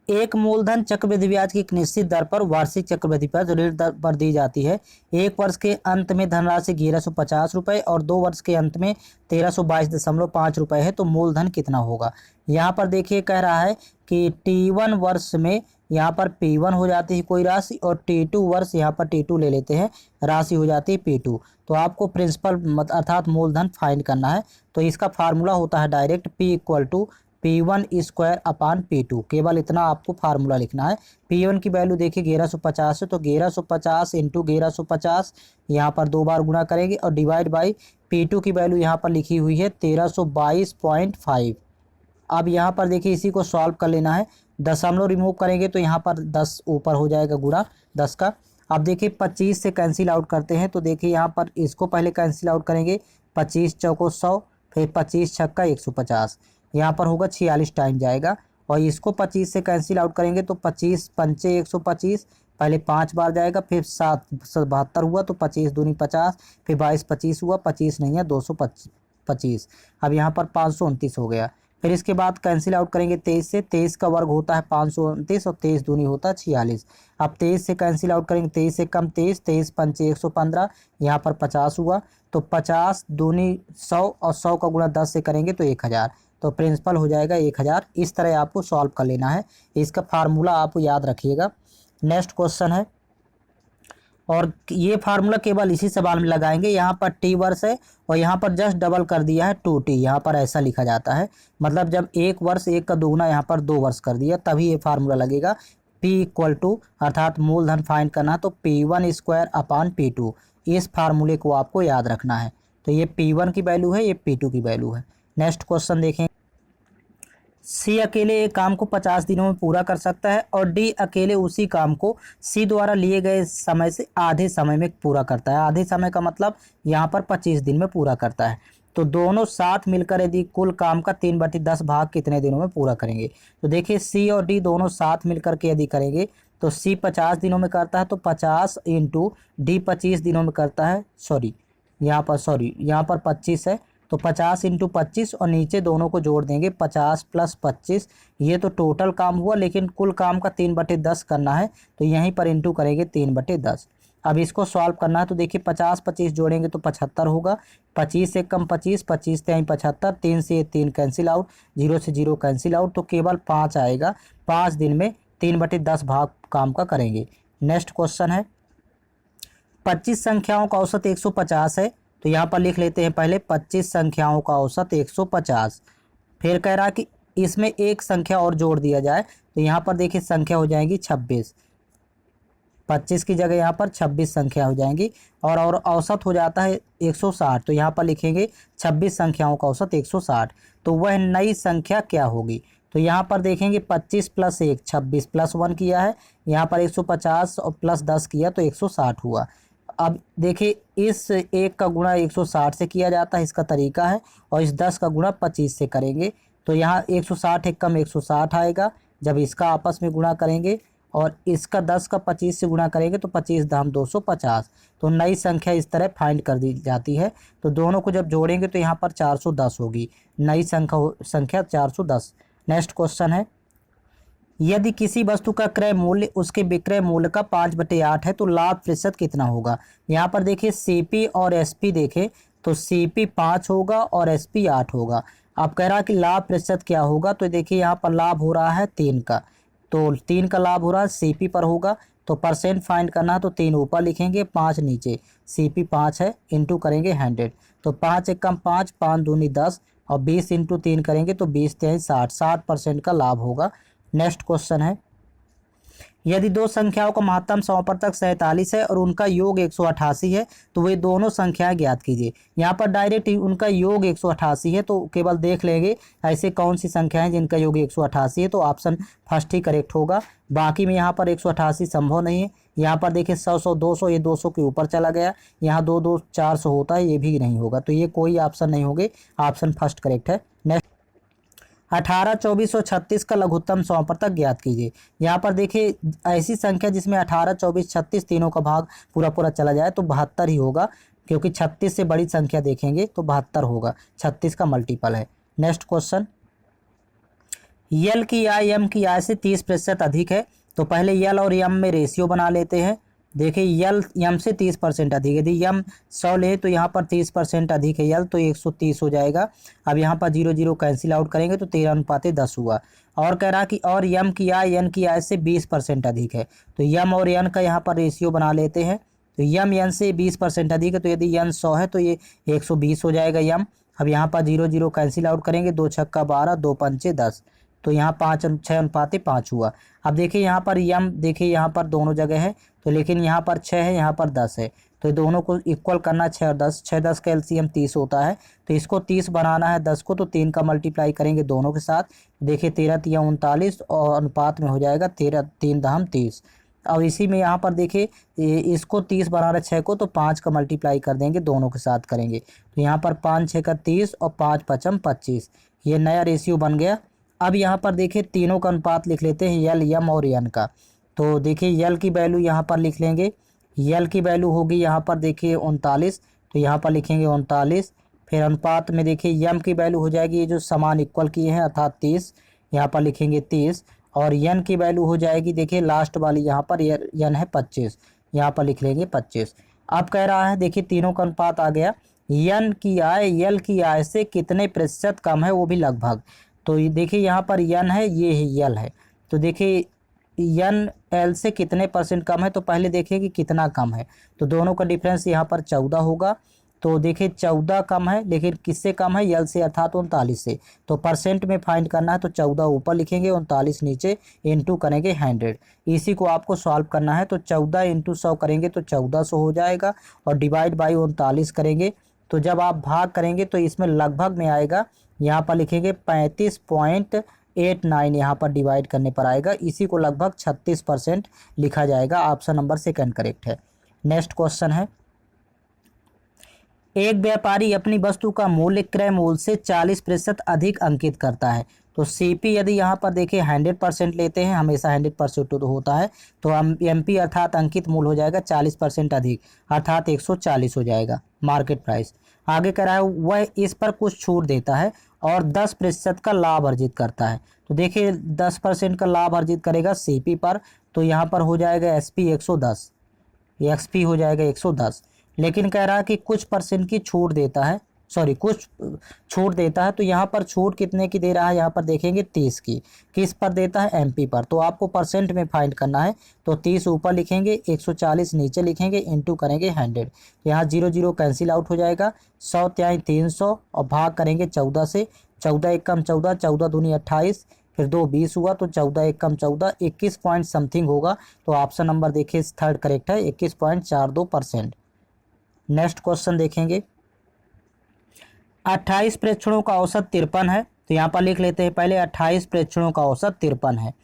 एक मूलधन चक्रवृद्धि ब्याज की एक निश्चित दर पर वार्षिक चक्रवृद्धि ब्याज ऋण दर पर दी जाती है। एक वर्ष के अंत में धनराशि 1150 रुपये और 2 वर्ष के अंत में 1322.5 रुपये है, तो मूलधन कितना होगा। यहाँ पर देखिए कह रहा है कि T1 वर्ष में यहाँ पर P1 हो जाती है कोई राशि और T2 वर्ष यहाँ पर T2 ले लेते हैं, राशि हो जाती है P2। तो आपको प्रिंसिपल अर्थात मूलधन फाइंड करना है। तो इसका फार्मूला होता है direct P equal to P1 square upon P2, केवल इतना आपको फार्मूला लिखना है। P1 की वैल्यू देखिए 1150 है, तो 1150 इंटू 1150 यहाँ पर 2 बार गुणा करेंगे और डिवाइड बाई P2 की वैल्यू यहाँ पर लिखी हुई है 1322.5। अब यहाँ पर देखिए इसी को सॉल्व कर लेना है, दशमलव रिमूव करेंगे तो यहाँ पर 10 ऊपर हो जाएगा गुणा 10 का। अब देखिए 25 से कैंसिल आउट करते हैं, तो देखिए यहाँ पर इसको पहले कैंसिल आउट करेंगे, 25 चौको 100, फिर 25 छक्का 150, यहाँ पर होगा 46 टाइम जाएगा। और इसको 25 से कैंसिल आउट करेंगे तो 25 पंचे 125, पहले 5 बार जाएगा, फिर 7 72 हुआ, तो 25 दूनी 50, फिर 22 25 हुआ, 25 नहीं है 225। अब यहाँ पर 529 हो गया। फिर इसके बाद कैंसिल आउट करेंगे 23 से, 23 का वर्ग होता है 529 और 23 दूनी होता है 46। अब 23 से कैंसिल आउट करेंगे, 23 से कम 23, 23 पंचे 115, यहाँ पर 50 हुआ, तो 50 दूनी 100 और 100 का गुणा 10 से करेंगे तो 1000, तो प्रिंसिपल हो जाएगा 1000। इस तरह आपको सॉल्व कर लेना है, इसका फार्मूला आप याद रखिएगा। नेक्स्ट क्वेश्चन है, और ये फार्मूला केवल इसी सवाल में लगाएंगे। यहाँ पर T वर्ष है और यहाँ पर जस्ट डबल कर दिया है 2T, यहाँ पर ऐसा लिखा जाता है, मतलब जब 1 वर्ष 1 का दोगुना यहाँ पर 2 वर्ष कर दिया तभी ये फार्मूला लगेगा। P इक्वल टू अर्थात मूलधन फाइंड करना, तो P1 स्क्वायर अपान P2, इस फार्मूले को आपको याद रखना है। तो ये P1 की वैल्यू है, ये P2 की वैल्यू है। नेक्स्ट क्वेश्चन देखें, सी अकेले एक काम को 50 दिनों में पूरा कर सकता है और डी अकेले उसी काम को सी द्वारा लिए गए समय से आधे समय में पूरा करता है। आधे समय का मतलब यहाँ पर 25 दिन में पूरा करता है। तो दोनों साथ मिलकर यदि कुल काम का 3/10 भाग कितने दिनों में पूरा करेंगे। तो देखिए सी और डी दोनों साथ मिलकर के यदि करेंगे तो सी 50 दिनों में करता है, तो 50 इंटू डी 25 दिनों में करता है, यहाँ पर 25 है, तो 50 इंटू 25 और नीचे दोनों को जोड़ देंगे 50 प्लस 25, ये तो टोटल काम हुआ, लेकिन कुल काम का 3/10 करना है, तो यहीं पर इंटू करेंगे 3/10। अब इसको सॉल्व करना है, तो देखिए 50 25 जोड़ेंगे तो 75 होगा, 25 से कम 25, 25 3 75, 3 से 3 कैंसिल आउट, 0 से 0 कैंसिल आउट, तो केवल 5 आएगा। 5 दिन में 3/10 भाग काम का करेंगे। नेक्स्ट क्वेश्चन है, 25 संख्याओं का औसत 150 है, तो यहाँ पर लिख लेते हैं पहले 25 संख्याओं का औसत 150। फिर कह रहा है कि इसमें एक संख्या और जोड़ दिया जाए, तो यहाँ पर देखिए संख्या हो जाएगी 26, 25 की जगह यहाँ पर 26 संख्या हो जाएंगी और औसत हो जाता है 160, तो यहाँ पर लिखेंगे 26 संख्याओं का औसत 160। तो वह नई संख्या क्या होगी। तो यहाँ पर देखेंगे 25 प्लस 1 26 प्लस 1 किया है, यहाँ पर 150 और प्लस 10 किया तो 160 हुआ। अब देखिए इस 1 का गुणा 160 से किया जाता है, इसका तरीका है, और इस 10 का गुणा 25 से करेंगे, तो यहाँ 160 एक कम 160 आएगा। जब इसका आपस में गुणा करेंगे और इसका 10 का 25 से गुणा करेंगे तो 25 दाम 250, तो नई संख्या इस तरह फाइंड कर दी जाती है। तो दोनों को जब जोड़ेंगे तो यहाँ पर 410 होगी, नई संख्या 410। नेक्स्ट क्वेश्चन है, यदि किसी वस्तु का क्रय मूल्य उसके विक्रय मूल्य का 5/8 है तो लाभ प्रतिशत कितना होगा। यहाँ पर देखिए सीपी और एसपी देखें तो सीपी 5 होगा और एसपी 8 होगा। अब कह रहा है कि लाभ प्रतिशत क्या होगा, तो देखिए यहाँ पर लाभ हो रहा है 3 का, तो 3 का लाभ हो रहा है सीपी पर होगा, तो परसेंट फाइंड करना है, तो 3 ऊपर लिखेंगे 5 नीचे, सीपी 5 है, इंटू करेंगे 100, तो 5 एक कम 5, 5 दूनी 10 और 20 इंटू 3 करेंगे तो 20 3 60, 60% का लाभ होगा। नेक्स्ट क्वेश्चन है, यदि दो संख्याओं का महत्तम समापवर्तक 47 है और उनका योग 188 है तो वे दोनों संख्याएं ज्ञात कीजिए। यहाँ पर डायरेक्ट उनका योग 188 है तो केवल देख लेंगे ऐसे कौन सी संख्याएं जिनका योग 188 है, तो ऑप्शन फर्स्ट ही करेक्ट होगा। बाकी में यहाँ पर 188 संभव नहीं है। यहाँ पर देखिए 100 100 200, ये 200 के ऊपर चला गया। यहाँ 2 2 400 होता है, ये भी नहीं होगा, तो ये कोई ऑप्शन नहीं होगी। ऑप्शन फर्स्ट करेक्ट है। नेक्स्ट 18, 24 और 36 का लघुत्तम समापवर्तक ज्ञात कीजिए। यहाँ पर देखिए ऐसी संख्या जिसमें 18, 24, 36 तीनों का भाग पूरा पूरा चला जाए तो 72 ही होगा, क्योंकि 36 से बड़ी संख्या देखेंगे तो 72 होगा, 36 का मल्टीपल है। नेक्स्ट क्वेश्चन, यल की आय यम की आय से 30% अधिक है, तो पहले यल और यम में रेशियो बना लेते हैं। देखिए यल यम से 30% अधिक है, यदि यम 100 ले तो यहाँ पर 30% अधिक है यल, तो 130 हो जाएगा। अब यहाँ पर 0 0 कैंसिल आउट करेंगे तो 13:10 हुआ। और कह रहा कि और यम की आय यन की आय से 20% अधिक है, तो यम और यन का यहाँ पर रेशियो बना लेते हैं। तो यम यन से 20% अधिक है, तो यदि यन 100 है तो ये 120 हो जाएगा यम। अब यहाँ पर 0 0 कैंसिल आउट करेंगे, 2 छक्का 12, 2 पंचे 10, तो यहाँ 6:5 हुआ। अब देखिए यहाँ पर यम, देखिए यहाँ पर दोनों जगह है, तो लेकिन यहाँ पर 6 है, यहाँ पर 10 है, तो दोनों को इक्वल करना 6 और 10, 6 10 का एलसीएम 30 होता है, तो इसको 30 बनाना है 10 को, तो 3 का मल्टीप्लाई करेंगे दोनों के साथ। देखिए 13 3 39 और अनुपात में हो जाएगा 13 3 दहम 30। अब इसी में यहाँ पर देखिए इसको 30 बनाना 6 को, तो 5 का मल्टीप्लाई कर देंगे दोनों के साथ करेंगे, तो यहाँ पर 5 6 का 30 और 5 5 25, ये नया रेशियो बन गया। अब यहाँ पर देखिए तीनों का अनुपात लिख लेते हैं, यल यम और यन का। तो देखिए यल की वैल्यू यहाँ पर लिख लेंगे, यल की वैल्यू होगी यहाँ पर देखिए 39, तो यहाँ पर लिखेंगे 39। फिर अनुपात में देखिए यम की वैल्यू हो जाएगी, ये जो समान इक्वल किए हैं अर्थात 30, यहाँ पर लिखेंगे 30। और यन की वैल्यू हो जाएगी देखिए लास्ट वाली यहाँ पर यन है 25, यहाँ पर लिख लेंगे 25। अब कह रहा है देखिए तीनों का अनुपात आ गया, यन की आय यल की आय से कितने प्रतिशत कम है, वो भी लगभग। तो देखिए यहाँ पर यन है, ये है यल है, तो देखिए यन एल से कितने % कम है, तो पहले देखिए कि कितना कम है, तो दोनों का डिफरेंस यहाँ पर 14 होगा। तो देखिए 14 कम है, लेकिन किससे कम है, यल से अर्थात 39 से। तो परसेंट में फाइंड करना है, तो 14 ऊपर लिखेंगे 39 नीचे, इनटू करेंगे 100। इसी को आपको सॉल्व करना है, तो 14 × 100 करेंगे तो 1400 हो जाएगा, और डिवाइड बाई 39 करेंगे, तो जब आप भाग करेंगे तो इसमें लगभग में आएगा, यहाँ पर लिखेंगे 35.89, यहाँ पर डिवाइड करने पर आएगा, इसी को लगभग 36% लिखा जाएगा। ऑप्शन नंबर सेकंड करेक्ट है। नेक्स्ट क्वेश्चन है, एक व्यापारी अपनी वस्तु का मूल्य क्रय मूल्य से 40% अधिक अंकित करता है, तो सीपी यदि यहाँ पर देखिए 100% लेते हैं, हमेशा 100% तो होता है, तो हम एमपी अर्थात अंकित मूल्य हो जाएगा 40% अधिक, अर्थात 140 हो जाएगा मार्केट प्राइस। आगे कह रहा है वह इस पर कुछ छूट देता है और 10% का लाभ अर्जित करता है, तो देखिए 10% का लाभ अर्जित करेगा सीपी पर, तो यहाँ पर हो जाएगा एसपी 110, एक्सपी हो जाएगा 110। लेकिन कह रहा है कि कुछ % की छूट देता है, सॉरी कुछ छूट देता है, तो यहाँ पर छूट कितने की दे रहा है, यहाँ पर देखेंगे 30 की। किस पर देता है, एमपी पर, तो आपको % में फाइंड करना है, तो 30 ऊपर लिखेंगे, 140 नीचे लिखेंगे, इनटू करेंगे 100, यहाँ 0 0 कैंसिल आउट हो जाएगा, 100 त्याई 300 और भाग करेंगे 14 से, 14 1 कम 14, 14 दूनी 28, फिर 2 20 हुआ, तो 14 1 कम 14, 21 पॉइंट समथिंग होगा, तो ऑप्शन नंबर देखिए थर्ड करेक्ट है, 21.42%। नेक्स्ट क्वेश्चन देखेंगे, 28 प्रेक्षणों का औसत 53 है, तो यहाँ पर लिख लेते हैं पहले 28 प्रेक्षणों का औसत 53 है।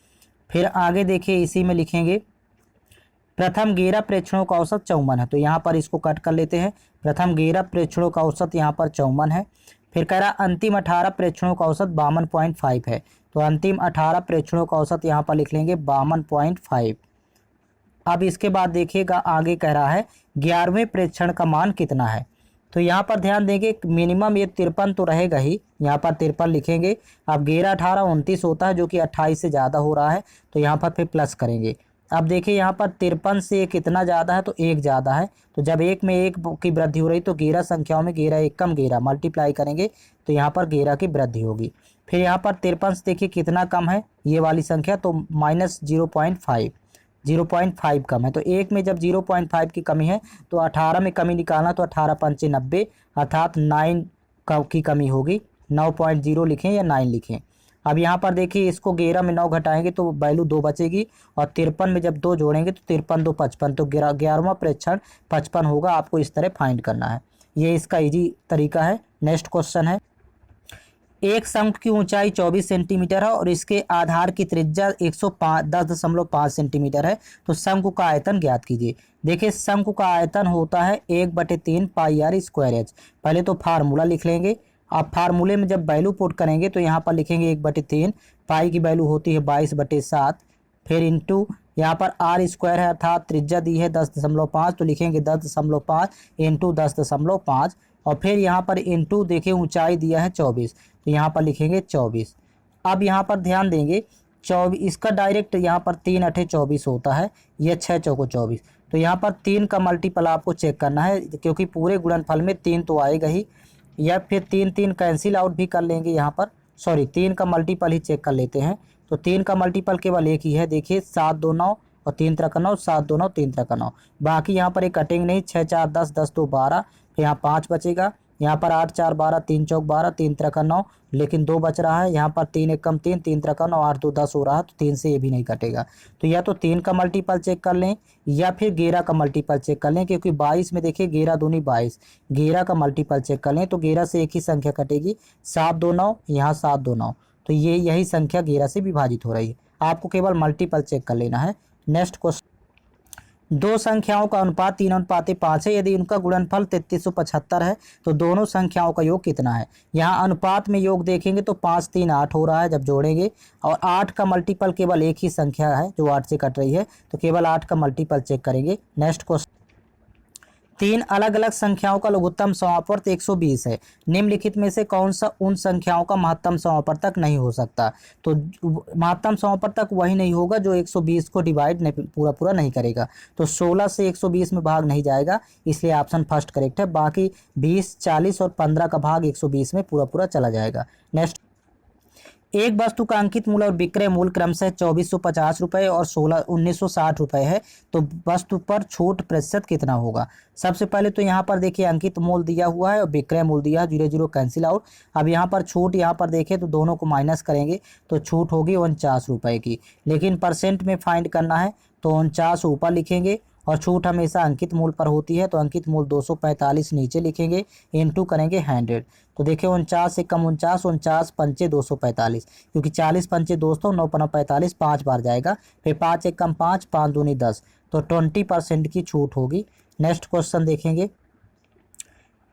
फिर आगे देखिए इसी में लिखेंगे प्रथम 11 प्रेक्षणों का औसत 54 है, तो यहाँ पर इसको कट कर लेते हैं, प्रथम 11 प्रेक्षणों का औसत यहाँ पर 54 है। फिर कह रहा अंतिम 18 प्रेक्षणों का औसत 52.5 है, तो अंतिम 18 प्रेक्षणों का औसत यहाँ पर लिख लेंगे 52.5। अब इसके बाद देखिएगा आगे कह रहा है 11वें प्रेक्षण का मान कितना है, तो यहाँ पर ध्यान देंगे मिनिमम ये 53 तो रहेगा ही, यहाँ पर 53 लिखेंगे। अब 11 18 29 होता है, जो कि 28 से ज़्यादा हो रहा है, तो यहाँ पर फिर प्लस करेंगे। अब देखिए यहाँ पर 53 से कितना ज़्यादा है, तो 1 ज़्यादा है, तो जब 1 में 1 की वृद्धि हो रही तो 11 संख्याओं में 11 1 कम 11 मल्टीप्लाई करेंगे, तो यहाँ पर 11 की वृद्धि होगी। फिर यहाँ पर 53 से देखिए कितना कम है, ये वाली संख्या, तो -0.5 कम है, तो 1 में जब 0.5 की कमी है तो 18 में कमी निकालना, तो 18 पंचे 90, अर्थात 9 की कमी होगी, 9.0 लिखें या 9 लिखें। अब यहाँ पर देखिए इसको 11 में 9 घटाएंगे तो वैल्यू 2 बचेगी, और 53 में जब 2 जोड़ेंगे तो 53 2 55, तो 11वां प्रेक्षण 55 होगा। आपको इस तरह फाइंड करना है, ये इसका इजी तरीका है। नेक्स्ट क्वेश्चन है, एक शंख की ऊंचाई 24 सेंटीमीटर है और इसके आधार की त्रिज्या 10.5 सेंटीमीटर है, तो शंकु का आयतन ज्ञात कीजिए। देखिए शंकु का आयतन होता है 1/3 पाई आर स्क्वायर एच। पहले तो फार्मूला लिख लेंगे। आप फार्मूले में जब वैल्यू पुट करेंगे तो यहाँ पर लिखेंगे 1/3, पाई की वैल्यू होती है 22/7, फिर इंटू यहाँ पर आर स्क्वायर है अर्थात त्रिज्या दी है 10.5, तो लिखेंगे 10.5 इंटू 10.5, और फिर यहाँ पर इंटू देखिए ऊंचाई दिया है 24, तो यहाँ पर लिखेंगे 24। अब यहाँ पर ध्यान देंगे 24, इसका डायरेक्ट यहाँ पर 3 8 24 होता है, यह 6 चौको 24, तो यहाँ पर 3 का मल्टीपल आपको चेक करना है, क्योंकि पूरे गुणनफल में 3 तो आएगा ही, या फिर 3 3 कैंसिल आउट भी कर लेंगे। यहाँ पर सॉरी 3 का मल्टीपल ही चेक कर लेते हैं, तो 3 का मल्टीपल केवल एक ही है, देखिए 7 2 9 और 3 3 9, 7 2 9 3 3 9, बाकी यहाँ पर एक कटिंग नहीं, 6 4 10 10 2 12, फिर यहाँ 5 बचेगा, यहाँ पर 8 4 12, 3 चौक 12, 3 3 9, लेकिन 2 बच रहा है, यहाँ पर 3 1 कम 3, 3 3 9, 8 2 10 हो रहा है, तो 3 से ये भी नहीं कटेगा। तो या तो 3 का मल्टीपल चेक कर लें या फिर 11 का मल्टीपल चेक कर लें, क्योंकि 22 में देखिए 11 दूनी 22, 11 का मल्टीपल चेक कर लें तो 11 से एक ही संख्या कटेगी, 7 2 9, यहाँ 7 2 9, तो ये यही संख्या 11 से विभाजित हो रही है। आपको केवल मल्टीपल चेक कर लेना है। नेक्स्ट क्वेश्चन, दो संख्याओं का अनुपात 3:5 है, यदि उनका गुणनफल 3375 है तो दोनों संख्याओं का योग कितना है। यहाँ अनुपात में योग देखेंगे तो 5 3 8 हो रहा है जब जोड़ेंगे, और 8 का मल्टीपल केवल एक ही संख्या है जो 8 से कट रही है, तो केवल 8 का मल्टीपल चेक करेंगे। नेक्स्ट क्वेश्चन, तीन अलग अलग संख्याओं का लघुत्तम समापवर्त 120 है, निम्नलिखित में से कौन सा उन संख्याओं का महत्तम समापवर्तक नहीं हो सकता। तो महत्तम समापवर्तक वही नहीं होगा जो 120 को डिवाइड नहीं पूरा नहीं करेगा, तो 16 से 120 में भाग नहीं जाएगा, इसलिए ऑप्शन फर्स्ट करेक्ट है। बाकी 20 40 और 15 का भाग 120 में पूरा चला जाएगा। नेक्स्ट, एक वस्तु का अंकित मूल्य और विक्रय मूल्य क्रमशः 2450 रुपये और 1960 रुपये है, तो वस्तु पर छूट प्रतिशत कितना होगा। सबसे पहले तो यहाँ पर देखिए अंकित मूल्य दिया हुआ है और विक्रय मूल्य दिया है, 0 0 कैंसिल आउट। अब यहाँ पर छूट यहाँ पर देखें तो दोनों को माइनस करेंगे तो छूट होगी 49 रुपये की, लेकिन परसेंट में फाइंड करना है तो 49 ऊपर लिखेंगे और छूट हमेशा अंकित मूल्य पर होती है, तो अंकित मूल्य 245 नीचे लिखेंगे, इनटू करेंगे 100। तो देखिए 49 से कम 49, 49 पंचे 245, क्योंकि 40 पंचे 200, 9 5 45, 5 बार जाएगा, फिर 5 1 कम 5, 5 दूनी 10, तो 20% की छूट होगी। नेक्स्ट क्वेश्चन देखेंगे,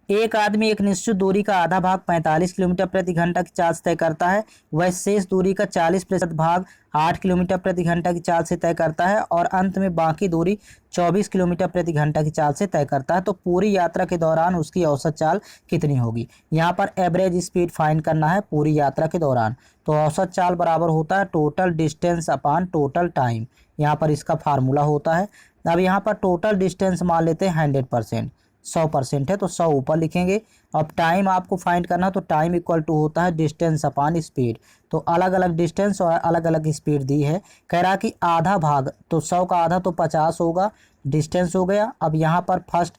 एक आदमी एक निश्चित दूरी का आधा भाग 45 किलोमीटर प्रति घंटा की चाल से तय करता है, वह शेष दूरी का 40% भाग 8 किलोमीटर प्रति घंटा की चाल से तय करता है और अंत में बाकी दूरी 24 किलोमीटर प्रति घंटा की चाल से तय करता है, तो पूरी यात्रा के दौरान उसकी औसत चाल कितनी होगी। यहाँ पर एवरेज स्पीड फाइंड करना है पूरी यात्रा के दौरान, तो औसत चाल बराबर होता है total distance upon total time, यहाँ पर इसका फार्मूला होता है। अब यहाँ पर टोटल डिस्टेंस मान लेते हैं 100%, 100% है तो 100 ऊपर लिखेंगे। अब टाइम आपको फाइंड करना, तो टाइम इक्वल टू होता है डिस्टेंस अपॉन स्पीड, तो अलग अलग डिस्टेंस और अलग अलग स्पीड दी है। कह रहा कि आधा भाग, तो 100 का आधा तो 50 होगा, डिस्टेंस हो गया। अब यहाँ पर फर्स्ट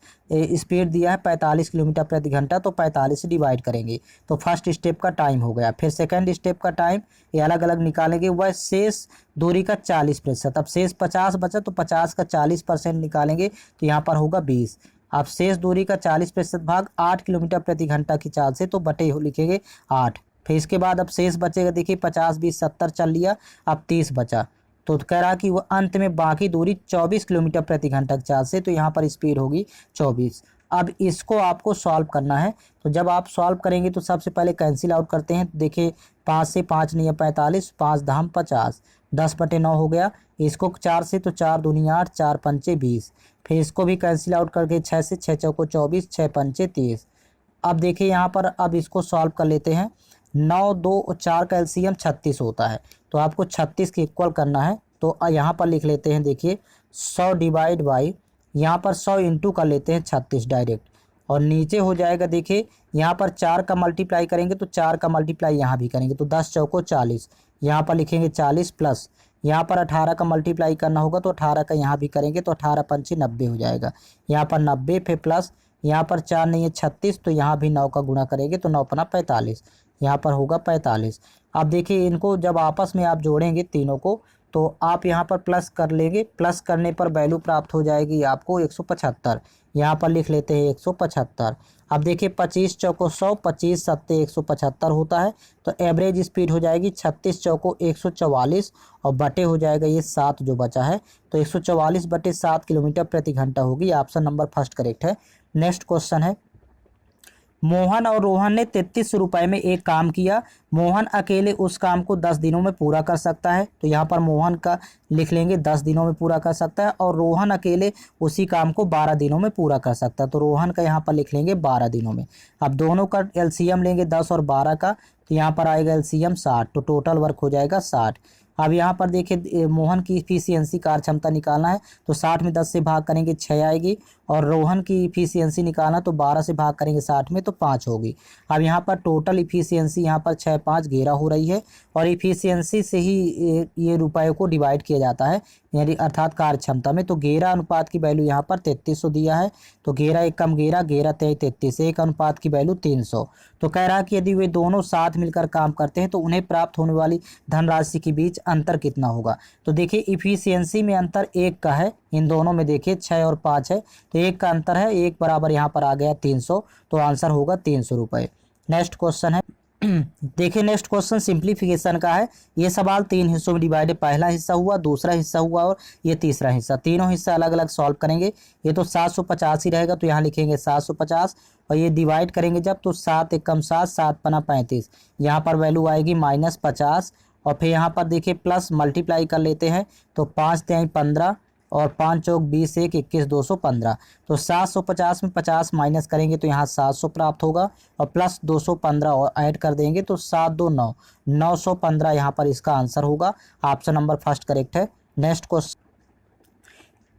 स्पीड दिया है 45 किलोमीटर प्रति घंटा, तो 45 से डिवाइड करेंगे, तो फर्स्ट स्टेप का टाइम हो गया। फिर सेकंड स्टेप का टाइम ये अलग अलग निकालेंगे, वह शेष दूरी का 40%। अब शेष 50 बचा तो 50 का 40% निकालेंगे, तो यहाँ पर होगा 20। अब शेष दूरी का 40% भाग 8 किलोमीटर प्रति घंटा की चाल से, तो बटे लिखेंगे 8। फिर इसके बाद अब शेष बचेगा, देखिए 50 20 70 चल लिया, अब 30 बचा, तो कह रहा कि वो अंत में बाकी दूरी 24 किलोमीटर प्रति घंटा की चाल से, तो यहाँ पर स्पीड होगी 24। अब इसको आपको सॉल्व करना है, तो जब आप सॉल्व करेंगे तो सबसे पहले कैंसिल आउट करते हैं। देखिए 5 से 5 नहीं है 45, 5 दाम 50, 10/9 हो गया। इसको 4 से तो 4 दूनी 8, 4 पंचे 20, फिर इसको भी कैंसिल आउट करके 6 से 6 चौको 24, 6 पंचे 30। अब देखिए यहाँ पर अब इसको सॉल्व कर लेते हैं, 9 2 और 4 का एलसीएम 36 होता है, तो आपको 36 के इक्वल करना है। तो यहाँ पर लिख लेते हैं, देखिए 100 डिवाइड बाई, यहाँ पर 100 इंटू कर लेते हैं 36 डायरेक्ट, और नीचे हो जाएगा, देखिए यहाँ पर 4 का मल्टीप्लाई करेंगे तो 4 का मल्टीप्लाई यहाँ भी करेंगे, तो 10 चौको 40, यहाँ पर लिखेंगे 40 प्लस यहाँ पर 18 का मल्टीप्लाई करना होगा, तो 18 का यहाँ भी करेंगे, तो 18 पंचे 90 हो जाएगा, यहाँ पर 90, फिर प्लस यहाँ पर 4 नहीं है 36, तो यहाँ भी 9 का गुणा करेंगे, तो 9 पना 45, यहाँ पर होगा 45। अब देखिए इनको जब आपस में आप जोड़ेंगे तीनों को तो आप यहाँ पर प्लस कर लेंगे, प्लस करने पर वैल्यू प्राप्त हो जाएगी आपको 175। यहाँ पर लिख लेते हैं 175। अब देखिए 25 चौको 100, 25 सत्ते 175 होता है, तो एवरेज स्पीड हो जाएगी 36 चौको 144 और बटे हो जाएगा ये 7 जो बचा है, तो 144 बटे 7 किलोमीटर प्रति घंटा होगी। ऑप्शन नंबर फर्स्ट करेक्ट है। नेक्स्ट क्वेश्चन है, मोहन और रोहन ने 33 रुपए में एक काम किया। मोहन अकेले उस काम को 10 दिनों में पूरा कर सकता है, तो यहाँ पर मोहन का लिख लेंगे 10 दिनों में पूरा कर सकता है, और रोहन अकेले उसी काम को 12 दिनों में पूरा कर सकता है, तो रोहन का यहाँ पर लिख लेंगे 12 दिनों में। अब दोनों का एलसीएम लेंगे 10 और 12 का, तो यहाँ पर आएगा एलसीएम 60, तो टोटल वर्क हो जाएगा 60। अब यहाँ पर देखिए मोहन की इफिशियंसी कार्य क्षमता निकालना है, तो 60 में 10 से भाग करेंगे 6 आएगी, और रोहन की इफिशियंसी निकालना तो 12 से भाग करेंगे 60 में तो 5 होगी। अब यहाँ पर टोटल इफिशियंसी यहाँ पर 6 5 घेरा हो रही है, और इफिशियंसी से ही ये रुपये को डिवाइड किया जाता है, यानी अर्थात कार्य क्षमता में। तो घेरा अनुपात की वैल्यू यहाँ पर 3300 दिया है, तो घेरा एक कम घेरा, घेरा 33, एक अनुपात की वैल्यू 300। तो कह रहा कि यदि वे दोनों साथ मिलकर काम करते हैं तो उन्हें प्राप्त होने वाली धनराशि के बीच अंतर कितना होगा। तो देखिए इफिशियंसी में अंतर 1 का है, इन दोनों में देखिए 6 और 5 है, तो 1 का अंतर है, 1 बराबर यहाँ पर आ गया 300, तो आंसर होगा 300 रुपये। नेक्स्ट क्वेश्चन है देखिए नेक्स्ट क्वेश्चन सिंप्लीफिकेशन का है। ये सवाल 3 हिस्सों में डिवाइड है, पहला हिस्सा हुआ, दूसरा हिस्सा हुआ और ये तीसरा हिस्सा, तीनों हिस्सा अलग अलग सॉल्व करेंगे। ये तो 750 ही रहेगा, तो यहाँ लिखेंगे 750, और ये डिवाइड करेंगे जब तो 7 एकम 7, 7 पना 35, यहाँ पर वैल्यू आएगी -50, और फिर यहाँ पर देखिए प्लस मल्टीप्लाई कर लेते हैं, तो 5 तिहाई 15 और 5 चौक 20, 1 21 215, तो 750 में 50 माइनस करेंगे तो यहाँ 700 प्राप्त होगा, और प्लस 215 और ऐड कर देंगे तो 7 2 9, 915 यहाँ पर इसका आंसर होगा। ऑप्शन नंबर फर्स्ट करेक्ट है। नेक्स्ट क्वेश्चन,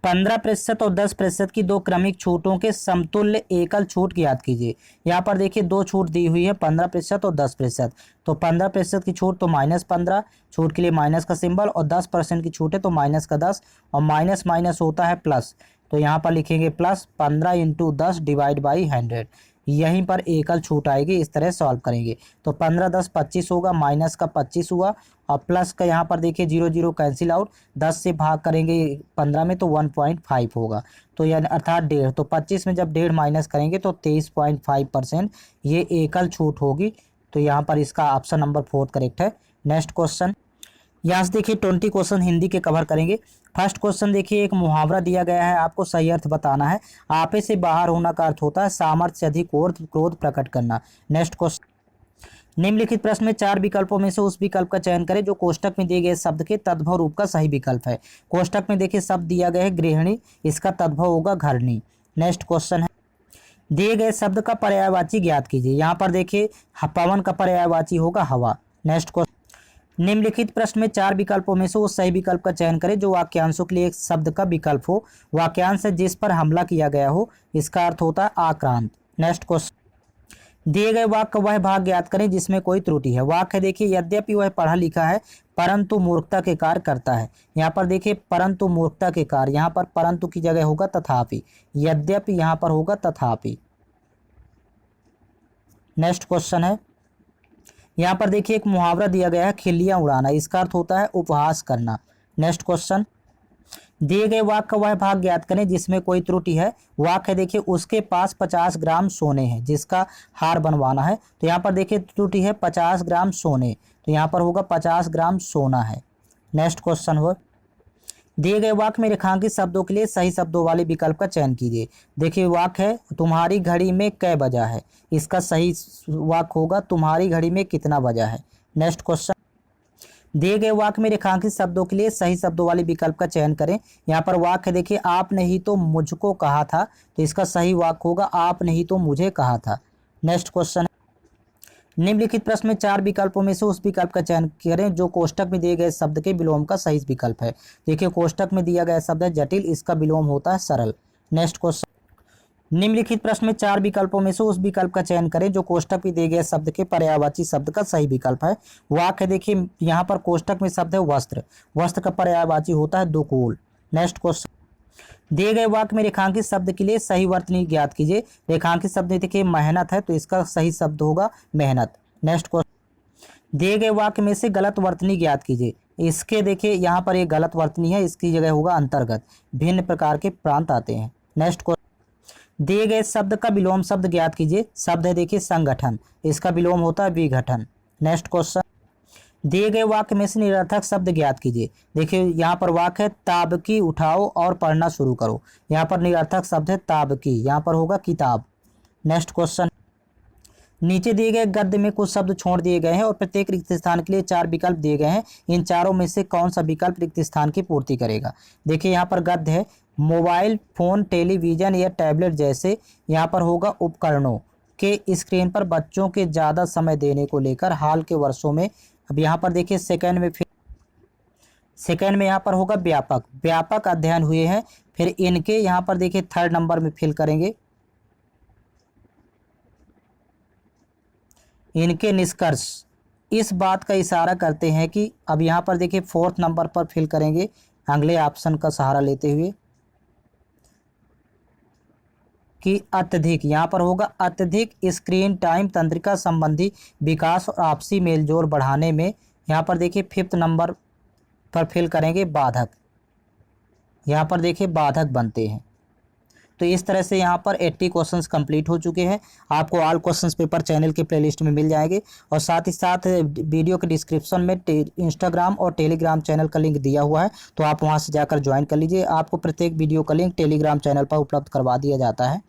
15% और 10% की दो क्रमिक छूटों के समतुल्य एकल छूट ज्ञात कीजिए। यहाँ पर देखिए दो छूट दी हुई है, 15% और 10%। तो 15% की छूट तो -15, छूट के लिए माइनस का सिंबल, और 10% की छूट है तो माइनस का 10, और माइनस माइनस होता है प्लस, तो यहाँ पर लिखेंगे प्लस 15 × 10 डिवाइड बाई 100, यहीं पर एकल छूट आएगी। इस तरह सॉल्व करेंगे तो 15 10 25 होगा, माइनस का 25 हुआ, और प्लस का यहाँ पर देखिए 0 0 कैंसिल आउट, 10 से भाग करेंगे 15 में तो 1.5 होगा, तो यानी अर्थात 1.5, तो 25 में जब 1.5 माइनस करेंगे तो 23.5% ये एकल छूट होगी। तो यहाँ पर इसका ऑप्शन नंबर 4 करेक्ट है। नेक्स्ट क्वेश्चन, यहाँ से देखिए 20 क्वेश्चन हिंदी के कवर करेंगे। फर्स्ट क्वेश्चन देखिए, एक मुहावरा दिया गया है, आपको सही अर्थ बताना है। आपे से बाहर होना का अर्थ होता है सामर्थ्य से अधिक और क्रोध प्रकट करना। नेक्स्ट क्वेश्चन, निम्नलिखित प्रश्न में 4 विकल्पों में से उस विकल्प का चयन करें जो कोष्टक में दिए गए शब्द के तद्भव रूप का सही विकल्प है। कोष्टक में देखिए शब्द दिया गया है गृहिणी, इसका तद्भव होगा घरनी। नेक्स्ट क्वेश्चन है, दिए गए शब्द का पर्यायवाची ज्ञात कीजिए। यहाँ पर देखिए पवन का पर्यायवाची होगा हवा। नेक्स्ट क्वेश्चन, निम्नलिखित प्रश्न में 4 विकल्पों में से उस सही विकल्प का चयन करें जो वाक्यांशों के लिए एक शब्द का विकल्प हो। वाक्यांश है जिस पर हमला किया गया हो, इसका अर्थ होता है आक्रांत। नेक्स्ट क्वेश्चन, दिए गए वाक्य का वह भाग ज्ञात करें जिसमें कोई त्रुटि है। वाक्य है देखिए, यद्यपि वह पढ़ा लिखा है परंतु मूर्खता के कार्य करता है। यहाँ पर देखिए परंतु मूर्खता के कार्य, यहाँ पर परंतु की जगह होगा तथापि, यद्यपि यहाँ पर होगा तथापि। नेक्स्ट क्वेश्चन है, यहाँ पर देखिए एक मुहावरा दिया गया है खिल्लियां उड़ाना, इसका अर्थ होता है उपहास करना। नेक्स्ट क्वेश्चन, दिए गए वाक्य का वह भाग ज्ञात करें जिसमें कोई त्रुटि है। वाक्य देखिए उसके पास 50 ग्राम सोने हैं जिसका हार बनवाना है। तो यहाँ पर देखिए त्रुटि है 50 ग्राम सोने, तो यहाँ पर होगा 50 ग्राम सोना है। नेक्स्ट क्वेश्चन हो, दिए गए वाक्य में रेखांकित शब्दों के लिए सही शब्दों वाले विकल्प का चयन कीजिए। देखिए वाक्य है तुम्हारी घड़ी में कै बजा है, इसका सही वाक्य होगा तुम्हारी घड़ी में कितना बजा है। नेक्स्ट क्वेश्चन, दिए गए वाक्य में रेखांकित शब्दों के लिए सही शब्दों वाले विकल्प का चयन करें। यहाँ पर वाक्य देखिए आपने ही तो मुझको कहा था, तो इसका सही वाक्य होगा आपने ही तो मुझे कहा था। नेक्स्ट क्वेश्चन, निम्नलिखित प्रश्न में 4 विकल्पों में से उस विकल्प का चयन करें जो कोष्टक में दिए गए शब्द के विलोम का सही विकल्प है। देखिए कोष्टक में दिया गया शब्द है जटिल, इसका विलोम होता है सरल। नेक्स्ट क्वेश्चन, निम्नलिखित प्रश्न में 4 विकल्पों में से उस विकल्प का चयन करें जो कोष्टक में दिए गए शब्द के पर्यायवाची शब्द का सही विकल्प है। वाक्य देखिए यहाँ पर कोष्टक में शब्द है वस्त्र, वस्त्र का पर्यायवाची होता है दुकूल। नेक्स्ट क्वेश्चन, दिए गए वाक्य में रेखांकित शब्द के लिए सही वर्तनी ज्ञात कीजिए। रेखांकित शब्द देखिए मेहनत है, तो इसका सही शब्द होगा मेहनत। नेक्स्ट क्वेश्चन, दिए गए वाक्य में से गलत वर्तनी ज्ञात कीजिए। इसके देखिए यहाँ पर ये गलत वर्तनी है, इसकी जगह होगा अंतर्गत। भिन्न प्रकार के प्रांत आते हैं। नेक्स्ट क्वेश्चन, दिए गए शब्द का विलोम शब्द ज्ञात कीजिए। शब्द है देखिए संगठन, इसका विलोम होता है विघटन। नेक्स्ट क्वेश्चन, दिए गए वाक्य में से निरर्थक शब्द ज्ञात कीजिए। देखिए यहाँ पर वाक्य है ताबकी उठाओ और पढ़ना शुरू करो। यहाँ पर निरर्थक शब्द है ताबकी, यहाँ पर होगा किताब। नेक्स्ट क्वेश्चन, नीचे दिए गए गद्य में कुछ शब्द छोड़ दिए गए हैं और प्रत्येक रिक्त स्थान के लिए 4 विकल्प दिए गए हैं। इन चारों में से कौन सा विकल्प रिक्त स्थान की पूर्ति करेगा। देखिए यहाँ पर गद्य है मोबाइल फोन, टेलीविजन या टैबलेट जैसे। यहाँ पर होगा उपकरणों के स्क्रीन पर बच्चों के ज़्यादा समय देने को लेकर हाल के वर्षों में। अब यहाँ पर देखिए सेकंड में यहाँ पर होगा व्यापक, व्यापक अध्ययन हुए हैं। फिर इनके यहाँ पर देखिए थर्ड नंबर में फिल करेंगे इनके निष्कर्ष इस बात का इशारा करते हैं कि। अब यहाँ पर देखिए फोर्थ नंबर पर फिल करेंगे अगले ऑप्शन का सहारा लेते हुए कि अत्यधिक, यहाँ पर होगा अत्यधिक स्क्रीन टाइम तंत्रिका संबंधी विकास और आपसी मेलजोल बढ़ाने में। यहाँ पर देखिए फिफ्थ नंबर पर फिल करेंगे बाधक, यहाँ पर देखिए बाधक बनते हैं। तो इस तरह से यहाँ पर 80 क्वेश्चंस कंप्लीट हो चुके हैं। आपको ऑल क्वेश्चंस पेपर चैनल के प्लेलिस्ट में मिल जाएंगे और साथ ही साथ वीडियो के डिस्क्रिप्शन में इंस्टाग्राम और टेलीग्राम चैनल का लिंक दिया हुआ है, तो आप वहाँ से जाकर ज्वाइन कर लीजिए। आपको प्रत्येक वीडियो का लिंक टेलीग्राम चैनल पर उपलब्ध करवा दिया जाता है।